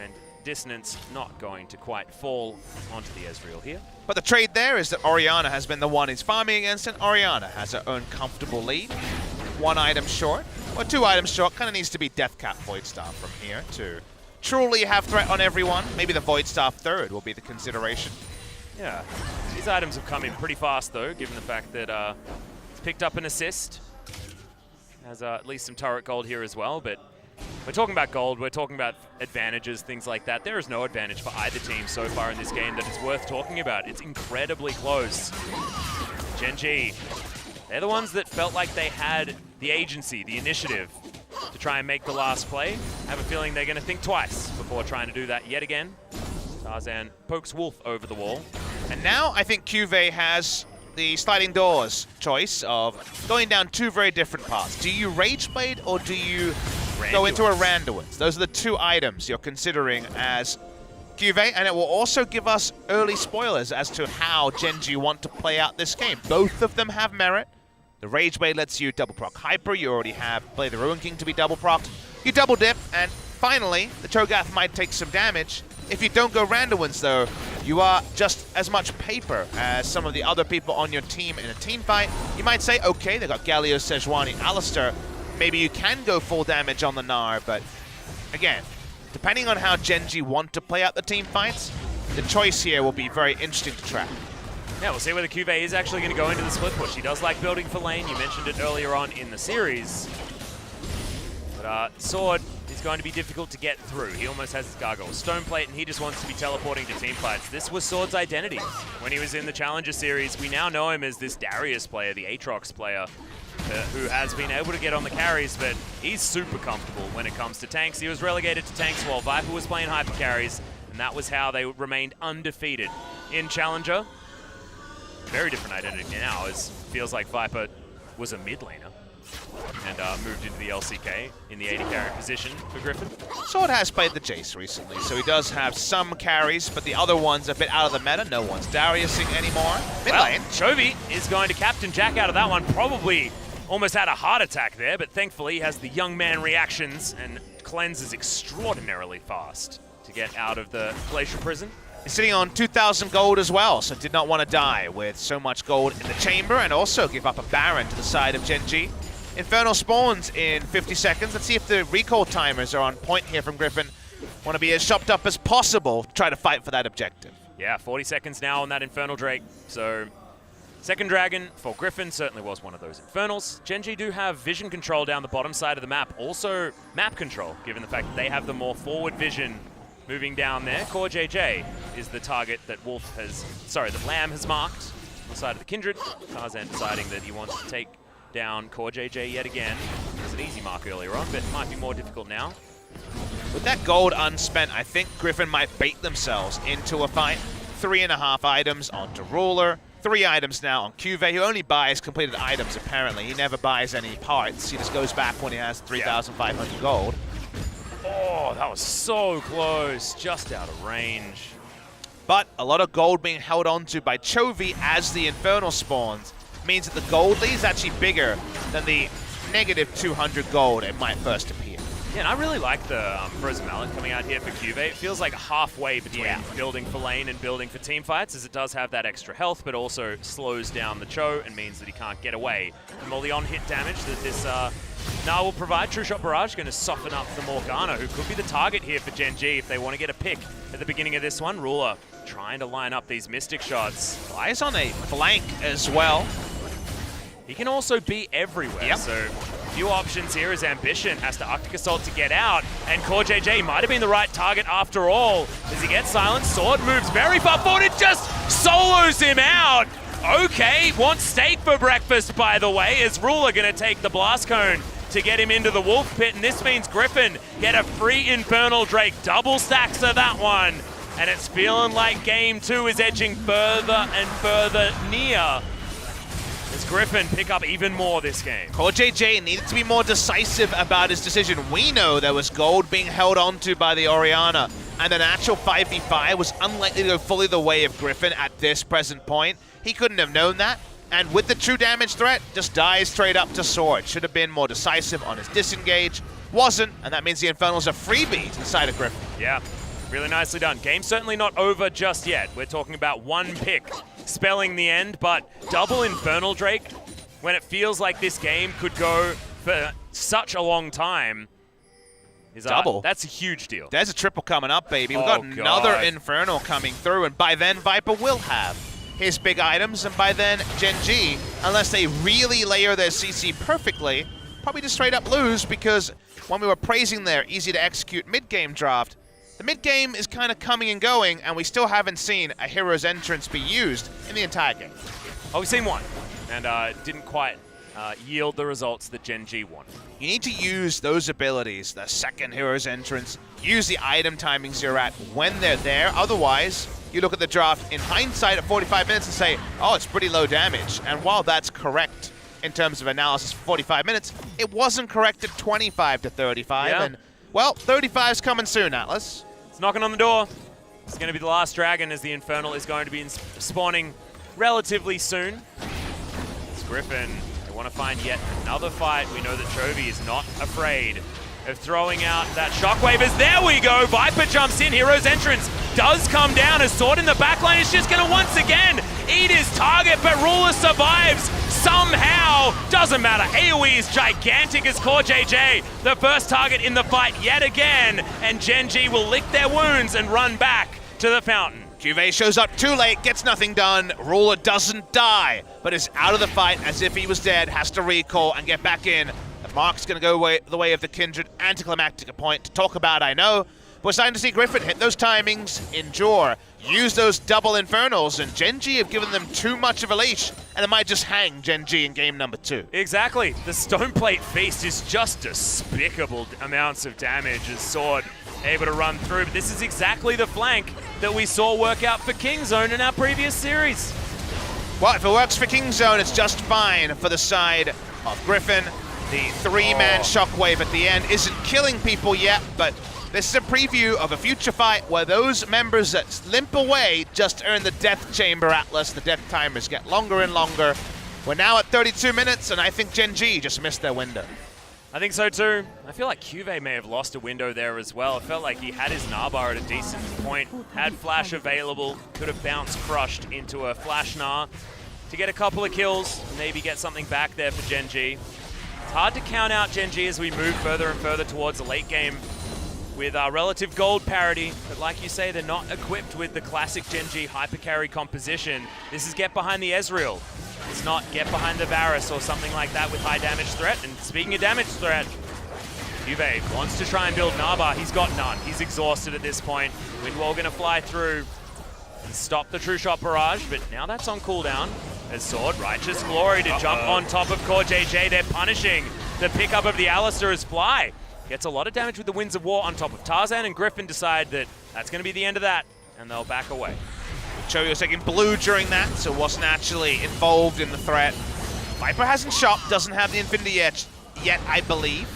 And Dissonance not going to quite fall onto the Ezreal here. But the trade there is that Orianna has been the one he's farming against, and Orianna has her own comfortable lead. 1 item short, or 2 items short. Kind of needs to be Deathcap Void Staff from here to truly have threat on everyone. Maybe the Void Staff third will be the consideration. Yeah, these items have come in pretty fast though, given the fact that he's picked up an assist. Has at least some turret gold here as well, but we're talking about gold, we're talking about advantages, things like that. There is no advantage for either team so far in this game that is worth talking about. It's incredibly close. Gen G, they're the ones that felt like they had the agency, the initiative to try and make the last play. I have a feeling they're going to think twice before trying to do that yet again. Tarzan pokes Wolf over the wall. And now I think Cuvée has the sliding doors choice of going down 2 very different paths. Do you Rage Blade or do you go into a Randuin's? Those are the 2 items you're considering as Cuvée, and it will also give us early spoilers as to how Gen G want to play out this game. Both of them have merit. The Rage Blade lets you double proc Hyper. You already have Blade the Ruin King to be double procced. You double dip, and finally, the Cho'Gath might take some damage. If you don't go Randuin's though, you are just as much paper as some of the other people on your team in a team fight. You might say, okay, they got Galio, Sejuani, Alistair. Maybe you can go full damage on the Gnar, but again, depending on how Gen G want to play out the team fights, the choice here will be very interesting to track. Yeah, we'll see whether Cuvée is actually going to go into the split push. He does like building for lane. You mentioned it earlier on in the series. But Sword is going to be difficult to get through. He almost has his Gargoyle Stone Plate, and he just wants to be teleporting to team fights. This was Sword's identity. When he was in the Challenger Series, we now know him as this Darius player, the Aatrox player, who has been able to get on the carries, but he's super comfortable when it comes to tanks. He was relegated to tanks while Viper was playing hyper carries, and that was how they remained undefeated in Challenger. Very different identity now, as feels like Viper was a mid laner and moved into the LCK in the AD carry position for Griffin. Sword has played the Jace recently, so he does have some carries, but the other one's a bit out of the meta. No one's Dariusing anymore. Mid lane. Chovy is going to Captain Jack out of that one. Probably almost had a heart attack there, but thankfully he has the young man reactions and cleanses extraordinarily fast to get out of the Glacial Prison. He's sitting on 2,000 gold as well, so did not want to die with so much gold in the chamber, and also give up a Baron to the side of Gen G. Infernal spawns in 50 seconds. Let's see if the recall timers are on point here from Griffin. Want to be as chopped up as possible to try to fight for that objective. Yeah, 40 seconds now on that Infernal Drake. So, second Dragon for Griffin certainly was one of those Infernals. Gen G do have vision control down the bottom side of the map. Also, map control, given the fact that they have the more forward vision moving down there. Core JJ is the target that that Lamb has marked on the side of the Kindred. Tarzan deciding that he wants to take down Core JJ yet again. It was an easy mark earlier on, but it might be more difficult now. With that gold unspent, I think Griffin might bait themselves into a fight. 3.5 items onto Ruler. 3 items now on Cuvée, who only buys completed items apparently. He never buys any parts. He just goes back when he has 3,500 gold. Oh, that was so close, just out of range. But a lot of gold being held onto by Chovy as the Infernal spawns means that the gold lead is actually bigger than the negative 200 gold it might first appear. Yeah, and I really like the Frozen Mallet coming out here for Cuvée. It feels like halfway between building for lane and building for team fights, as it does have that extra health, but also slows down the Cho and means that he can't get away from all the on-hit damage that this Gnar will provide. True Shot Barrage going to soften up the Morgana, who could be the target here for Gen G if they want to get a pick at the beginning of this one. Ruler trying to line up these Mystic shots. Flies on a flank as well. He can also be everywhere, so few options here as Ambition has to Arctic Assault to get out, and Core JJ might have been the right target after all. As he gets silenced, Sword moves very far forward, it just solos him out! Okay, wants steak for breakfast, by the way, is Ruler gonna take the Blast Cone to get him into the Wolf Pit, and this means Griffin get a free Infernal Drake, double stacks to that one, and it's feeling like Game 2 is edging further and further near. As Griffin pick up even more this game. Core JJ needed to be more decisive about his decision. We know there was gold being held onto by the Orianna. and an actual 5v5 was unlikely to go fully the way of Griffin at this present point. He couldn't have known that, and with the true damage threat, just dies straight up to Sword. Should have been more decisive on his disengage. Wasn't, and that means the Infernals are freebies inside of Griffin. Yeah, really nicely done. Game's certainly not over just yet. We're talking about one pick spelling the end, but double Infernal Drake, when it feels like this game could go for such a long time, is double. That's a huge deal. There's a triple coming up, baby. We've got another Infernal coming through, and by then Viper will have his big items, and by then Gen G, unless they really layer their CC perfectly, probably just straight up lose, because when we were praising their easy to execute mid-game draft, the mid-game is kind of coming and going, and we still haven't seen a hero's entrance be used in the entire game. Oh, we've seen one, and didn't quite yield the results that Gen G wanted. You need to use those abilities, the second hero's entrance, use the item timings you're at when they're there. Otherwise, you look at the draft in hindsight at 45 minutes and say, oh, it's pretty low damage. And while that's correct in terms of analysis for 45 minutes, it wasn't correct at 25 to 35. Yeah. And, well, 35's coming soon, Atlas. It's knocking on the door. It's going to be the last dragon, as the Infernal is going to be spawning relatively soon. It's Griffin. They want to find yet another fight. We know that Chovy is not afraid of throwing out that shockwave. As there we go, Viper jumps in. Hero's entrance does come down. A Sword in the backline is just going to once again eat his target, but Ruler survives somehow. Doesn't matter. AoE is gigantic as Core JJ, the first target in the fight yet again, and Gen G will lick their wounds and run back to the fountain. Cuvée shows up too late, gets nothing done. Ruler doesn't die, but is out of the fight as if he was dead, has to recall and get back in. The Mark's going to go the way of the Kindred. Anticlimactic a point to talk about, I know. We're starting to see Griffin hit those timings, endure, use those double Infernals, and Gen G have given them too much of a leash, and it might just hang Gen G in game number 2. Exactly. The Stoneplate Feast is just despicable amounts of damage as Sword able to run through, but this is exactly the flank that we saw work out for Kingzone in our previous series. Well, if it works for Kingzone, it's just fine for the side of Griffin. The three-man shockwave at the end isn't killing people yet, but this is a preview of a future fight where those members that limp away just earn the Death Chamber Atlas. The death timers get longer and longer. We're now at 32 minutes, and I think Gen G just missed their window. I think so too. I feel like Cuvée may have lost a window there as well. It felt like he had his Gnar at a decent point, had Flash available, could have bounced crushed into a Flash Gnar to get a couple of kills, maybe get something back there for Gen G. It's hard to count out Gen G as we move further and further towards the late game with our relative gold parity, but like you say, they're not equipped with the classic Gen G hyper carry composition. This is get behind the Ezreal. It's not get behind the Varus or something like that with high damage threat. And speaking of damage threat, Cuvée wants to try and build Gnar. He's got none. He's exhausted at this point. Windwall gonna fly through and stop the True Shot barrage, but now that's on cooldown. As Sword, Righteous Glory to jump on top of Core JJ. They're punishing the pickup of the Alistair as Fly gets a lot of damage with the Winds of War on top of Tarzan, and Griffin decide that that's going to be the end of that, and they'll back away. Chovy was taking blue during that, so wasn't actually involved in the threat. Viper hasn't shot, doesn't have the Infinity yet, I believe.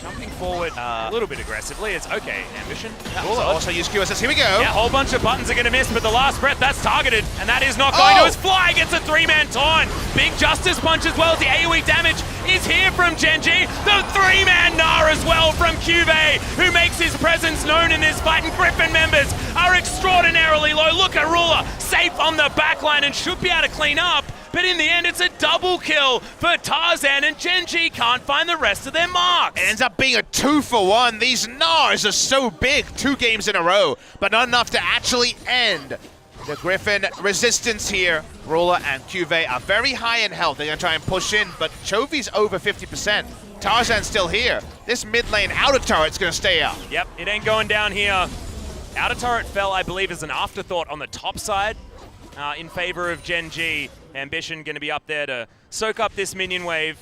Jumping forward a little bit aggressively. It's okay, Ambition. Also use QSS, here we go. Yeah, a whole bunch of buttons are going to miss, but the last breath, that's targeted, and that is not going to. As Fly gets a three-man taunt. Big Justice Punch as well as the AoE damage is here from Gen G. The three-man Gnar as well from Cuvée, who makes his presence known in this fight, and Griffin members are extraordinarily low. Look at Ruler, safe on the backline and should be able to clean up. But in the end, it's a double kill for Tarzan, and Gen G can't find the rest of their marks. It ends up being a 2-for-1. These Gnars are so big, 2 games in a row, but not enough to actually end the Griffin resistance here. Ruler and Cuvée are very high in health. They're going to try and push in, but Chovy's over 50%. Tarzan's still here. This mid lane outer turret's going to stay up. Yep, it ain't going down here. Outer turret fell, I believe, as an afterthought on the top side in favor of Gen G. Ambition going to be up there to soak up this minion wave.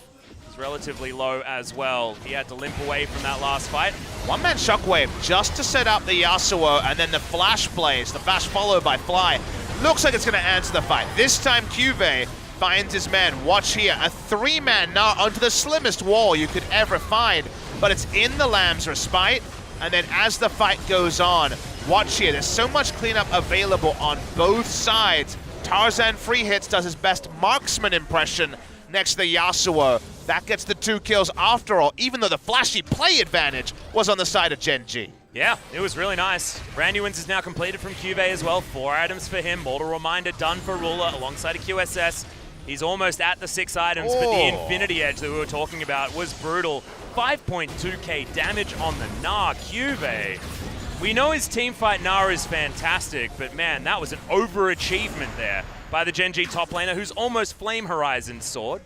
It's relatively low as well. He had to limp away from that last fight. One-man shockwave just to set up the Yasuo, and then the flash plays, the flash followed by Fly. Looks like it's going to answer the fight. This time Cuvée finds his man. Watch here, a 3-man Gnar onto the slimmest wall you could ever find, but it's in the Lamb's respite. And then as the fight goes on, watch here, there's so much cleanup available on both sides. Tarzan free hits, does his best marksman impression next to the Yasuo. That gets the 2 kills after all, even though the flashy play advantage was on the side of Gen G. Yeah, it was really nice. Brandywins is now completed from QV as well. 4 items for him. Mortal Reminder done for Ruler alongside a QSS. He's almost at the 6 items, but the Infinity Edge that we were talking about was brutal. 5.2k damage on the Gnar. QV. We know his teamfight Gnar is fantastic, but man, that was an overachievement there by the Gen G top laner, who's almost Flame Horizon sword.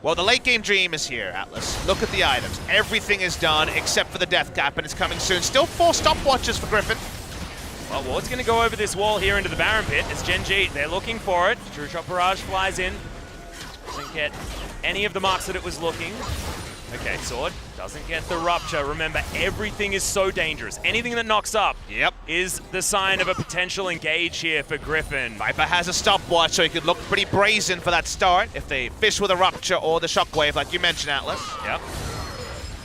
Well, the late game dream is here, Atlas. Look at the items. Everything is done except for the death cap, and it's coming soon. Still 4 stopwatches for Griffin. Well, Ward's going to go over this wall here into the Baron pit. It's Gen G. They're looking for it. True Shot Barrage flies in. Doesn't get any of the marks that it was looking. Okay, Sword doesn't get the Rupture. Remember, everything is so dangerous. Anything that knocks up is the sign of a potential engage here for Griffin. Viper has a stopwatch, so he could look pretty brazen for that start if they fish with a Rupture or the Shockwave, like you mentioned, Atlas. Yep.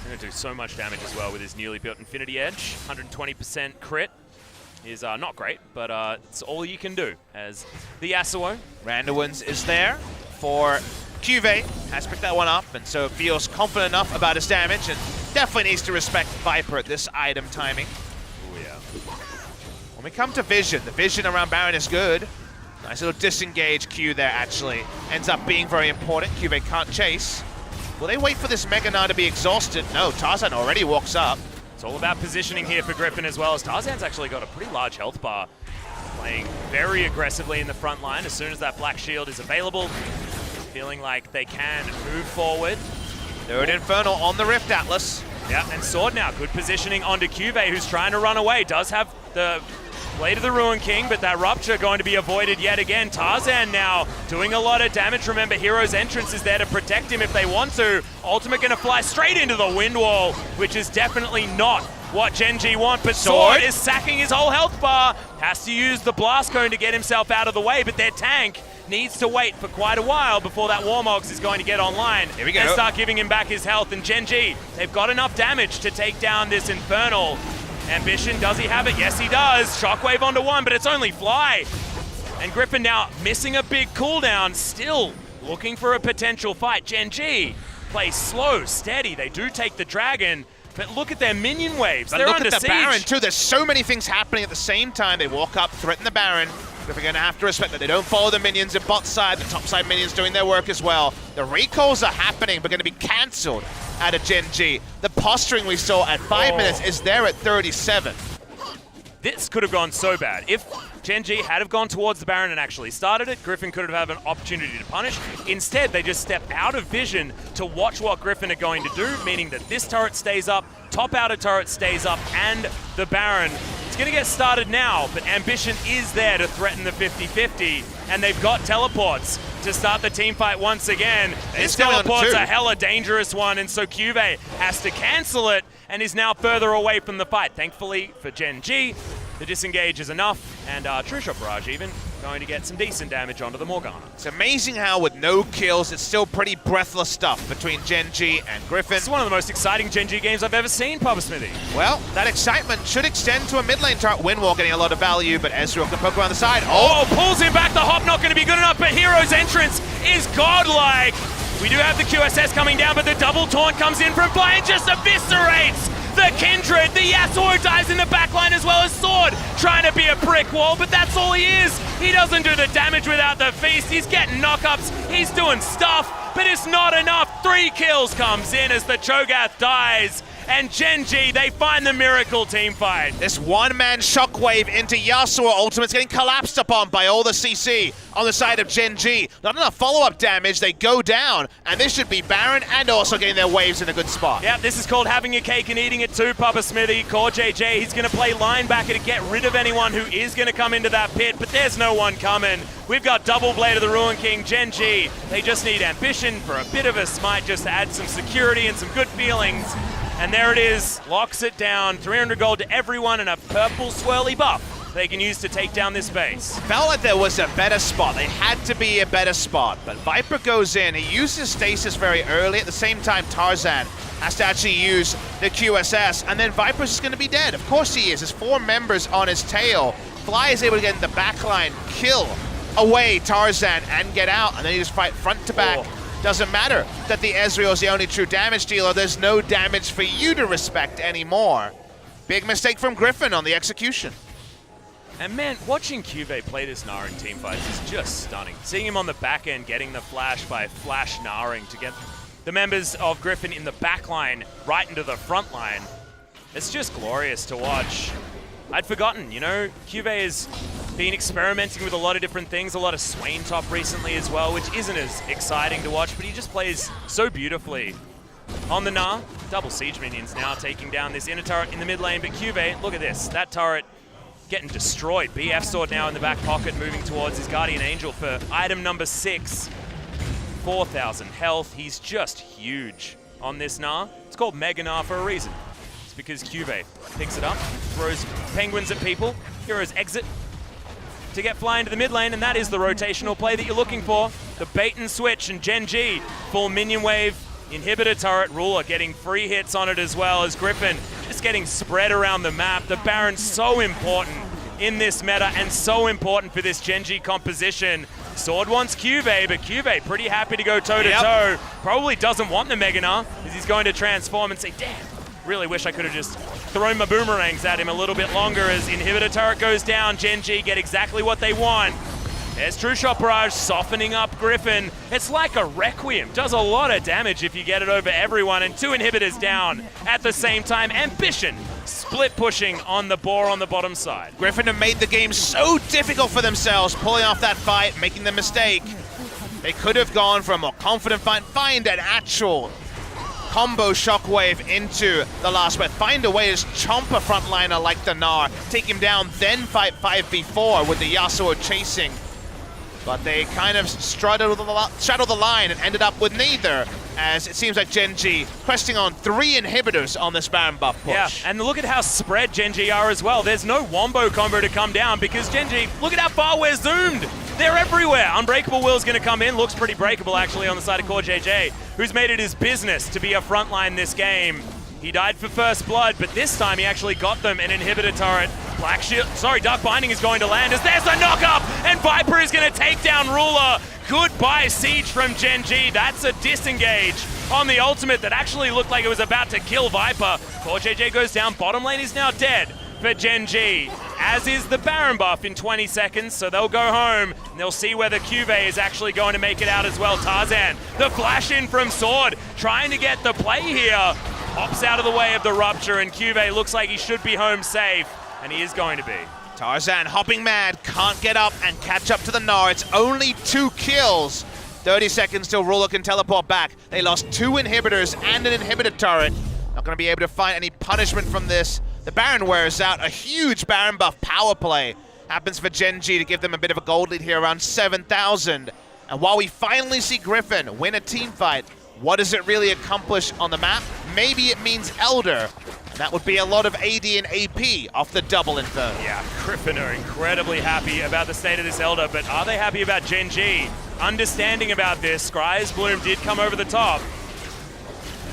Going to do so much damage as well with his newly built Infinity Edge. 120% crit is not great, but it's all you can do as the Yasuo. Randowins is there for QV, has picked that one up, and so feels confident enough about his damage, and definitely needs to respect Viper at this item timing. Oh yeah. When we come to Vision, the Vision around Baron is good. Nice little disengage Q there, actually. Ends up being very important. QV can't chase. Will they wait for this Mega Gnar to be exhausted? No, Tarzan already walks up. It's all about positioning here for Griffin as well, as Tarzan's actually got a pretty large health bar. Playing very aggressively in the front line as soon as that Black Shield is available. Feeling like they can move forward. Third Infernal on the Rift, Atlas. Yeah, and Sword now. Good positioning onto QV, who's trying to run away. Does have the Blade of the Ruin King, but that Rupture going to be avoided yet again. Tarzan now doing a lot of damage. Remember, Hero's Entrance is there to protect him if they want to. Ultimate going to fly straight into the wind wall, which is definitely not what Gen G want, but Sword is sacking his whole health bar. Has to use the Blast Cone to get himself out of the way, but their tank needs to wait for quite a while before that Warmogs is going to get online. Here we go. And start giving him back his health. And Gen G, they've got enough damage to take down this Infernal. Ambition, does he have it? Yes, he does. Shockwave onto one, but it's only Fly. And Griffin now missing a big cooldown, still looking for a potential fight. Gen G plays slow, steady. They do take the Dragon, but look at their minion waves. But they're look under at the siege. Baron, too. There's so many things happening at the same time. They walk up, threaten the Baron. Griffin going to have to respect that they don't follow the minions in bot side. The top side minions doing their work as well. The recalls are happening, but going to be cancelled out of Gen G. The posturing we saw at 5 minutes is there at 37. This could have gone so bad. If Gen G had have gone towards the Baron and actually started it, Griffin could have had an opportunity to punish. Instead, they just step out of vision to watch what Griffin are going to do, meaning that this turret stays up, top outer turret stays up, and the Baron. It's going to get started now, but Ambition is there to threaten the 50-50, and they've got teleports to start the team fight once again. This teleport's a hella dangerous one, and so QV has to cancel it and is now further away from the fight. Thankfully for Gen G, the disengage is enough, and True Shot Barrage even going to get some decent damage onto the Morgana. It's amazing how with no kills, it's still pretty breathless stuff between Gen G and Griffin. It's one of the most exciting Gen G games I've ever seen, Papa Smithy. Well, that excitement should extend to a mid lane turret. Windwall getting a lot of value, but Ezreal can poke around the side. Oh, pulls him back. The hop not going to be good enough, but Hero's Entrance is godlike. We do have the QSS coming down, but the double taunt comes in from Fly and just eviscerates the Kindred. The Yasuo dies in the backline as well as Sword, trying to be a brick wall, but that's all he is. He doesn't do the damage without the feast. He's getting knockups. He's doing stuff, but it's not enough. 3 kills comes in as the Cho'Gath dies. And Gen G, they find the miracle team fight. This one-man shockwave into Yasuo ultimate's getting collapsed upon by all the CC on the side of Gen G. Not enough follow-up damage, they go down, and this should be Baron and also getting their waves in a good spot. Yep, this is called having your cake and eating it too, Papa Smithy. Core JJ, he's going to play linebacker to get rid of anyone who is going to come into that pit, but there's no one coming. We've got double Blade of the Ruin King, Gen G. They just need Ambition for a bit of a smite just to add some security and some good feelings. And there it is, locks it down, 300 gold to everyone and a purple swirly buff they can use to take down this base. Felt like there was a better spot. They had to be a better spot, but Viper goes in. He uses stasis very early. At the same time, Tarzan has to actually use the QSS, and then Viper's just going to be dead. Of course he is. There's 4 members on his tail. Fly is able to get in the backline, kill away Tarzan, and get out, and then you just fight front to back. Doesn't matter that the Ezreal's the only true damage dealer. There's no damage for you to respect anymore. Big mistake from Griffin on the execution. And man, watching Cuvee play this Gnar in teamfights is just stunning. Seeing him on the back end getting the flash by flash Gnaring to get the members of Griffin in the back line right into the front line, it's just glorious to watch. I'd forgotten, you know, Cuvee has been experimenting with a lot of different things, a lot of Swain top recently as well, which isn't as exciting to watch, but he just plays so beautifully. On the Gnar, double siege minions now taking down this inner turret in the mid lane, but Cuvee, look at this, that turret getting destroyed. BF Sword now in the back pocket, moving towards his Guardian Angel for item number 6. 4,000 health. He's just huge on this Gnar. It's called Mega Gnar for a reason. It's because Cuvee picks it up, throws penguins at people. Heroes exit to get fly into the mid lane, and that is the rotational play that you're looking for. The bait and switch, and Gen G, full minion wave, inhibitor turret, Ruler getting free hits on it as well as Griffin just getting spread around the map. The Baron's so important in this meta and so important for this Gen G composition. Sword wants Cuvee, but Cuvee pretty happy to go toe-to-toe. Probably doesn't want the Mega Gnar, as he's going to transform and say, damn, really wish I could have just thrown my boomerangs at him a little bit longer. As inhibitor turret goes down, Gen G get exactly what they want. There's True Shot Barrage softening up Griffin. It's like a Requiem. Does a lot of damage if you get it over everyone, and 2 inhibitors down at the same time. Ambition split pushing on the Boar on the bottom side. Griffin have made the game so difficult for themselves, pulling off that fight, making the mistake. They could have gone for a more confident fight, find an actual combo shockwave into the last bit. Find a way to chomp a frontliner like the Gnar, take him down, then fight 5v4 with the Yasuo chasing. But they kind of straddled the line and ended up with neither, as it seems like Gen G questing on 3 inhibitors on this Baron buff push. Yeah, and look at how spread Gen G are as well. There's no wombo combo to come down because Gen G, look at how far we're zoomed. They're everywhere. Unbreakable Will's going to come in. Looks pretty breakable actually on the side of Core JJ, who's made it his business to be a frontline this game. He died for first blood, but this time he actually got them an inhibitor turret. Dark Binding is going to land as there's a knock-up, and Viper is going to take down Ruler. Goodbye Siege from Gen G. That's a disengage on the ultimate that actually looked like it was about to kill Viper. Core JJ goes down, bottom lane is now dead for Gen G, as is the Baron buff in 20 seconds, so they'll go home and they'll see whether Cuvee is actually going to make it out as well. Tarzan, the flash in from Sword, trying to get the play here. Hops out of the way of the rupture, and Cuvee looks like he should be home safe, and he is going to be. Tarzan hopping mad, can't get up and catch up to the Gnar. It's only 2 kills. 30 seconds till Ruler can teleport back. They lost 2 inhibitors and an inhibitor turret. Not going to be able to find any punishment from this. The Baron wears out. A huge Baron buff power play happens for Gen G to give them a bit of a gold lead here, around 7,000. And while we finally see Griffin win a team fight, what does it really accomplish on the map? Maybe it means Elder. And that would be a lot of AD and AP off the double Inferno. Yeah, Griffin are incredibly happy about the state of this Elder, but are they happy about Gen G? Understanding about this, Scry's Bloom did come over the top.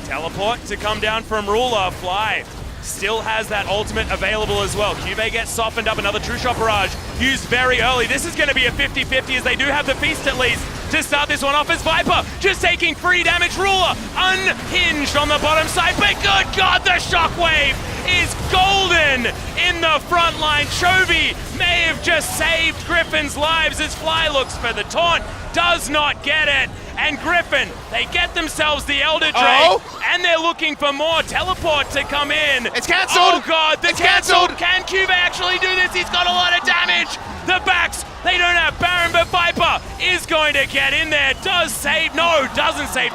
Teleport to come down from Ruler. Fly still has that ultimate available as well. Cuvee gets softened up, another True Shot Barrage used very early. This is going to be a 50-50 as they do have the Feast at least to start this one off as Viper just taking free damage. Ruler unhinged on the bottom side, but good God, the shockwave is golden in the front line. Chovy may have just saved Griffin's lives as Fly looks for the taunt, does not get it. And Griffin, they get themselves the Elder Drake, and they're looking for more teleport to come in. It's cancelled! Oh God, it's cancelled! Can Cuvee actually do this? He's got a lot of damage. The backs, they don't have Baron, but Viper is going to get in there. Doesn't save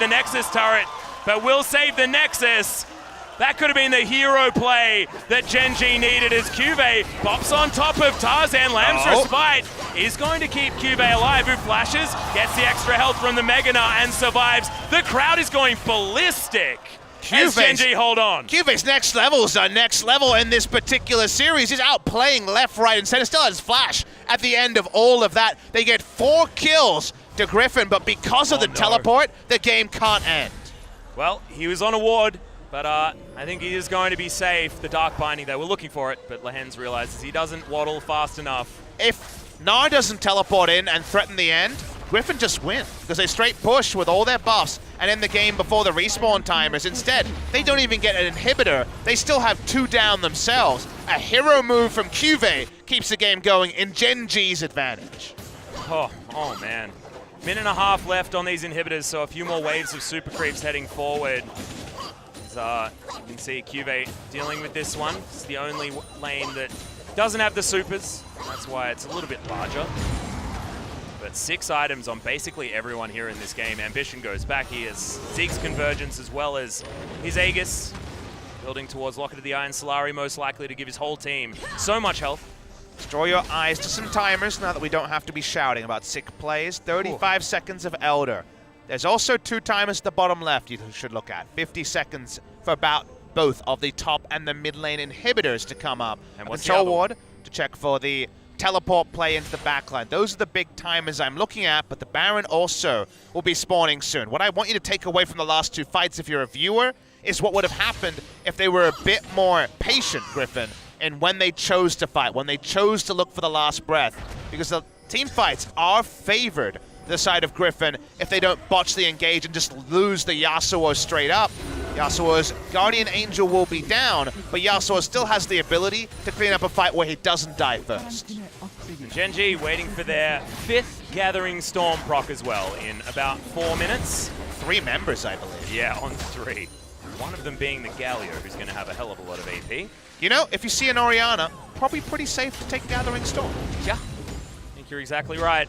the Nexus turret, but will save the Nexus. That could have been the hero play that Gen G needed as Cuvee pops on top of Tarzan. Lamb's Respite is going to keep Cuvee alive, who flashes, gets the extra health from the Mega Gnar and survives. The crowd is going ballistic As Genji hold on. Cuve's next levels are next level in this particular series. He's outplaying left, right, and center. Still has Flash at the end of all of that. They get 4 kills to Griffin, but because of the teleport, the game can't end. Well, he was on a ward, but I think he is going to be safe. The Dark Binding, they were looking for it, but Lehens realizes he doesn't waddle fast enough. If Gnar doesn't teleport in and threaten the end, Griffin just win, because they straight push with all their buffs and end the game before the respawn timers. Instead, they don't even get an inhibitor. They still have 2 down themselves. A hero move from Cuve keeps the game going in Genji's advantage. Oh man. Minute and a half left on these inhibitors, so a few more waves of super creeps heading forward. As, you can see Cuve dealing with this one. It's the only lane that doesn't have the supers. That's why it's a little bit larger. But 6 items on basically everyone here in this game. Ambition goes back. He has Zeke's Convergence as well as his Aegis. Building towards Locket of the Iron Solari, most likely to give his whole team so much health. Draw your eyes to some timers now that we don't have to be shouting about sick plays. 35 seconds of Elder. There's also 2 timers at the bottom left you should look at. 50 seconds for about both of the top and the mid lane inhibitors to come up. And Control ward to check for the teleport play into the backline. Those are the big timers I'm looking at, but the Baron also will be spawning soon. What I want you to take away from the last 2 fights, if you're a viewer, is what would have happened if they were a bit more patient, Griffin, and when they chose to fight, when they chose to look for the last breath. Because the team fights are favored the side of Griffin if they don't botch the engage and just lose the Yasuo straight up. Yasuo's Guardian Angel will be down, but Yasuo still has the ability to clean up a fight where he doesn't die first. Genji waiting for their 5th Gathering Storm proc as well in about 4 minutes. 3 members, I believe. Yeah, on 3. One of them being the Galio, who's going to have a hell of a lot of AP. You know, if you see an Orianna, probably pretty safe to take Gathering Storm. Yeah, I think you're exactly right.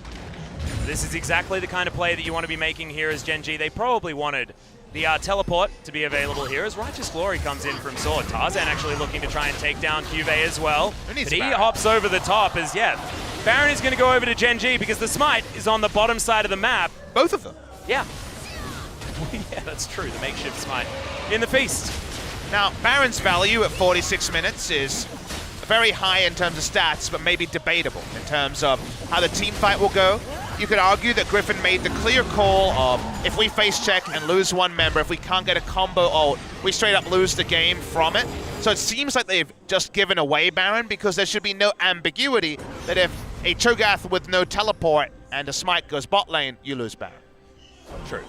This is exactly the kind of play that you want to be making here as Genji. They probably wanted the teleport to be available here as Righteous Glory comes in from Sword. Tarzan actually looking to try and take down Cuve as well. But he hops over the top as, Baron is going to go over to Genji because the Smite is on the bottom side of the map. Both of them? Yeah. Yeah, that's true. The makeshift Smite in the Feast. Now, Baron's value at 46 minutes is very high in terms of stats, but maybe debatable in terms of how the team fight will go. You could argue that Griffin made the clear call of if we face check and lose 1 member, if we can't get a combo ult, we straight up lose the game from it. So it seems like they've just given away Baron because there should be no ambiguity that if a Cho'Gath with no teleport and a Smite goes bot lane, you lose Baron. True.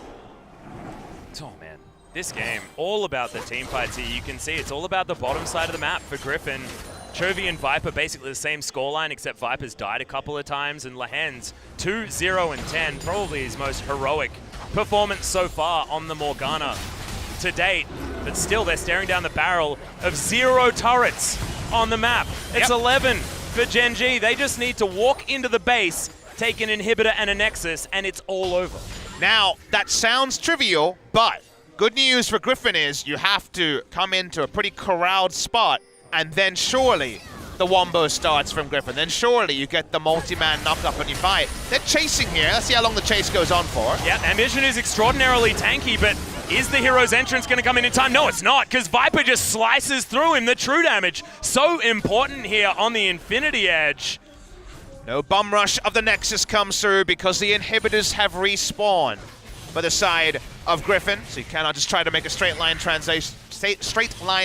Oh man, this game, all about the team fights here. You can see it's all about the bottom side of the map for Griffin. Chovy and Viper basically the same scoreline, except Viper's died a couple of times, and Lehens 2-0 and 10, probably his most heroic performance so far on the Morgana to date. But still, they're staring down the barrel of 0 turrets on the map. It's 11 for Genji. They just need to walk into the base, take an inhibitor and a Nexus, and it's all over. Now, that sounds trivial, but good news for Griffin is you have to come into a pretty corralled spot, and then surely the wombo starts from Griffin. Then surely you get the multi-man knock-up and you fight. They're chasing here. Let's see how long the chase goes on for. Yeah, Ambition is extraordinarily tanky, but is the hero's entrance going to come in time? No, it's not, because Viper just slices through him. The true damage, so important here on the Infinity Edge. No bum rush of the Nexus comes through because the inhibitors have respawned for the side of Griffin. So you cannot just try to make a straight line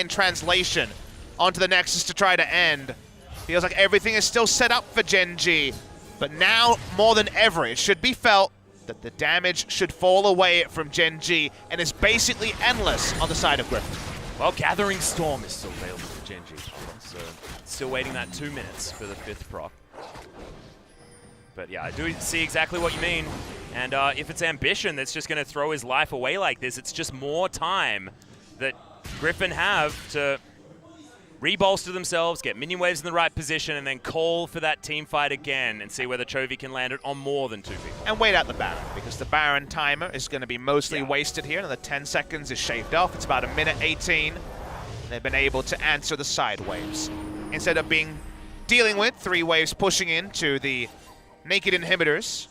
translation onto the Nexus to try to end. Feels like everything is still set up for Genji, but now more than ever it should be felt that the damage should fall away from Genji and is basically endless on the side of Griffin. Well, Gathering Storm is still available for Genji, so still waiting that 2 minutes for the 5th proc. But yeah, I do see exactly what you mean. And if it's Ambition that's just going to throw his life away like this, it's just more time that Griffin have to rebolster themselves, get minion waves in the right position, and then call for that team fight again and see whether Chovy can land it on more than 2 people. And wait out the Baron, because the Baron timer is going to be mostly wasted here. Another 10 seconds is shaved off. It's about 1:18. They've been able to answer the side waves. Instead of dealing with 3 waves pushing into the naked inhibitors.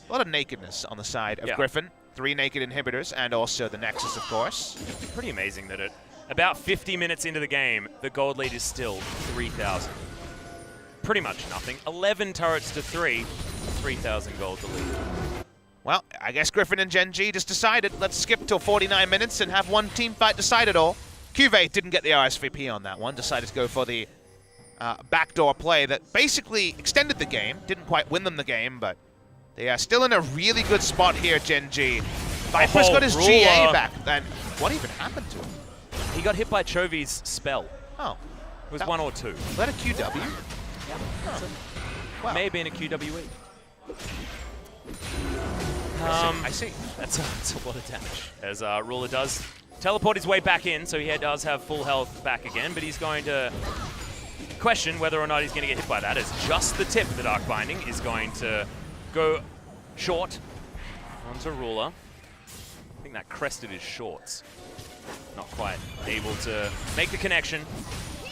A lot of nakedness on the side of Griffin. 3 naked inhibitors and also the Nexus, of course. Pretty amazing that at about 50 minutes into the game, the gold lead is still 3,000. Pretty much nothing. 11 turrets to 3, 3,000 gold to lead. Well, I guess Griffin and Gen G just decided, let's skip till 49 minutes and have one team fight decide it all. QV didn't get the RSVP on that one, decided to go for the backdoor play that basically extended the game. Didn't quite win them the game, but they are still in a really good spot here, Gen G. Viper's got his GA back, and what even happened to him? He got hit by Chovy's spell. Oh. It was 1 or 2. Was that a QW? Yeah. Oh. Wow. May have been a QWE. I see. That's a lot of damage. As Ruler does teleport his way back in, so he does have full health back again, but he's going to question whether or not he's going to get hit by that, as just the tip of the Dark Binding is going to go short onto Ruler. I think that crested his shorts. Not quite able to make the connection.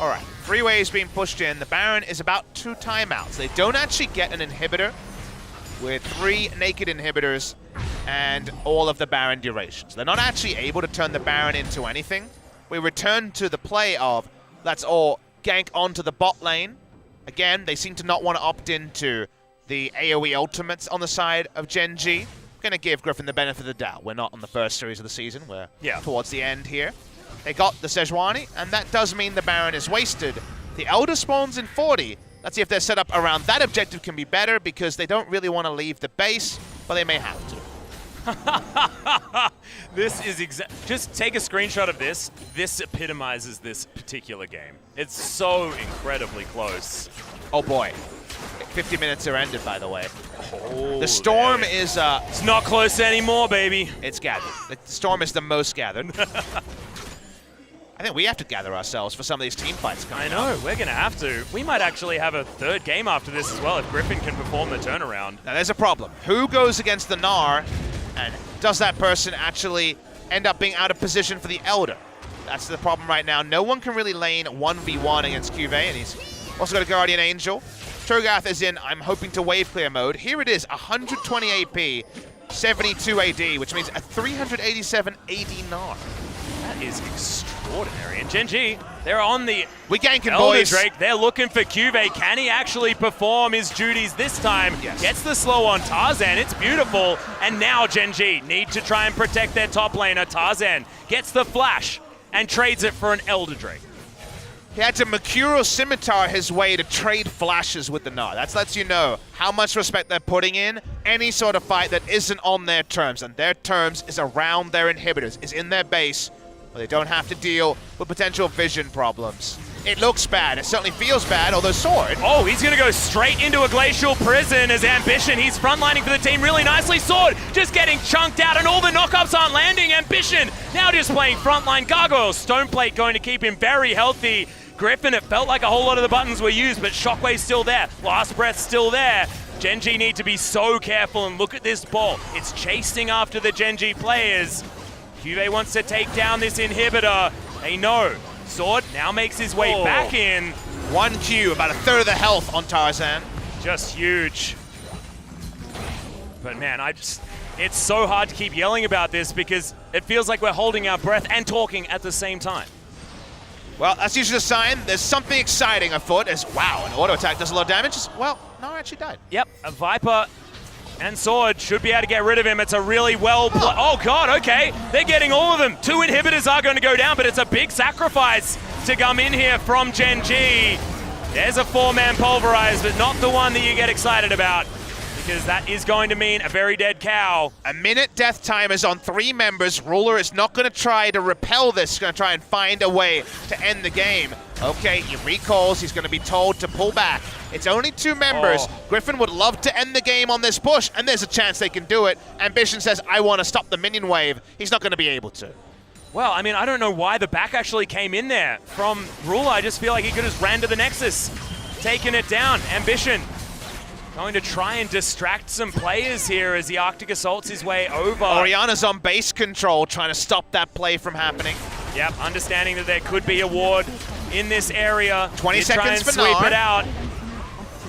All right, 3 waves being pushed in. The Baron is about 2 timeouts. They don't actually get an inhibitor with 3 naked inhibitors and all of the Baron durations. They're not actually able to turn the Baron into anything. We return to the play of let's all gank onto the bot lane. Again, they seem to not want to opt into the AoE ultimates on the side of Gen G. Going to give Griffin the benefit of the doubt. We're not on the first series of the season. We're towards the end here. They got the Sejuani, and that does mean the Baron is wasted. The Elder spawns in 40. Let's see if their setup around that objective can be better, because they don't really want to leave the base, but they may have to. This is just take a screenshot of this. This epitomizes this particular game. It's so incredibly close. Oh boy. 50 minutes are ended, by the way. Oh, the storm is... it's not close anymore, baby. It's gathered. The storm is the most gathered. I think we have to gather ourselves for some of these team fights coming up. up. We're going to have to. We might actually have a 3rd game after this as well if Griffin can perform the turnaround. Now, there's a problem. Who goes against the Gnar, and does that person actually end up being out of position for the Elder? That's the problem right now. No one can really lane 1v1 against QV, and he's also got a Guardian Angel. Cho'Gath is in, I'm hoping to wave clear mode. Here it is, 120 AP, 72 AD, which means a 387 AD Gnar. That is extraordinary. And Gen G, they're on the we ganking, Elder boys. Drake. They're looking for QV. Can he actually perform his duties this time? Yes. Gets the slow on Tarzan. It's beautiful. And now Gen G need to try and protect their top laner. Tarzan gets the flash and trades it for an Elder Drake. He had to Mercurial Scimitar his way to trade flashes with the Gnar. That lets you know how much respect they're putting in any sort of fight that isn't on their terms. And their terms is around their inhibitors, is in their base, where they don't have to deal with potential vision problems. It looks bad. It certainly feels bad, although Sword... Oh, he's going to go straight into a Glacial Prison as Ambition. He's frontlining for the team really nicely. Sword just getting chunked out, and all the knockups aren't landing. Ambition now just playing frontline. Gargoyle Stoneplate going to keep him very healthy. Griffin, it felt like a whole lot of the buttons were used, but Shockwave's still there. Last Breath's still there. Gen G need to be so careful, and look at this ball. It's chasing after the Gen G players. QV wants to take down this inhibitor. They know. Sword now makes his way back in. 1 Q, about a third of the health on Tarzan. Just huge. But man, it's so hard to keep yelling about this because it feels like we're holding our breath and talking at the same time. Well, that's usually a sign there's something exciting afoot. As wow, an auto attack does a lot of damage. Well, no, actually died. Yep, a Viper and Sword should be able to get rid of him. It's a really oh god, okay. They're getting all of them. 2 inhibitors are going to go down, but it's a big sacrifice to come in here from Gen G. There's a 4-man pulverize, but not the one that you get excited about, because that is going to mean a very dead cow. A minute death time is on 3 members. Ruler is not going to try to repel this. He's going to try and find a way to end the game. Okay, he recalls. He's going to be told to pull back. It's only 2 members. Griffin would love to end the game on this push, and there's a chance they can do it. Ambition says, I want to stop the minion wave. He's not going to be able to. Well, I mean, I don't know why the back actually came in there from Ruler. I just feel like he could have ran to the Nexus, taken it down. Ambition going to try and distract some players here as the Arctic assaults his way over. Oriana's on base control, trying to stop that play from happening. Yep, understanding that there could be a ward in this area. 20 seconds for sweep Gnar. it out.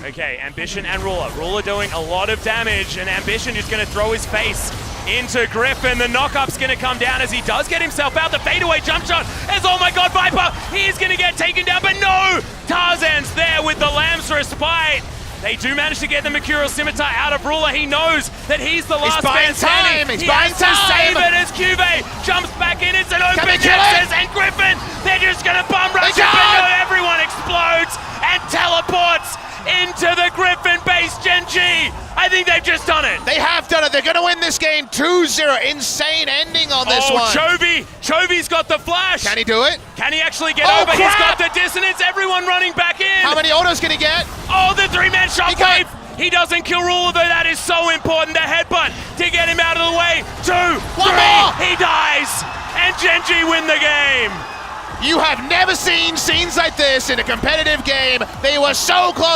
Okay, Ambition and Ruler. Ruler doing a lot of damage, and Ambition is going to throw his face into Griffin. The knock-up's going to come down as he does get himself out. The fadeaway jump shot as, oh my god, Viper, he's going to get taken down, but no! Tarzan's there with the Lamb's Respite. They do manage to get the Mercurial Scimitar out of Ruler. He knows that he's the last man standing. He's buying has to time. save it as Cuvée jumps back in. It's an open Nexus, and Griffin, they're just going to bum rush it, but no, everyone explodes and teleports into the Griffin base. Gen G, I think they've just done it. They have done it. They're going to win this game 2-0. Insane ending on this one. Chovy's got the flash. Can he do it? Can he actually get over? Crap. He's got the dissonance. Everyone running back in. How many autos can he get? Oh, the three-man shockwave. He doesn't kill Ruler, though. That is so important. The headbutt to get him out of the way. 2, 3. more. He dies. And Gen G win the game. You have never seen scenes like this in a competitive game. They were so close.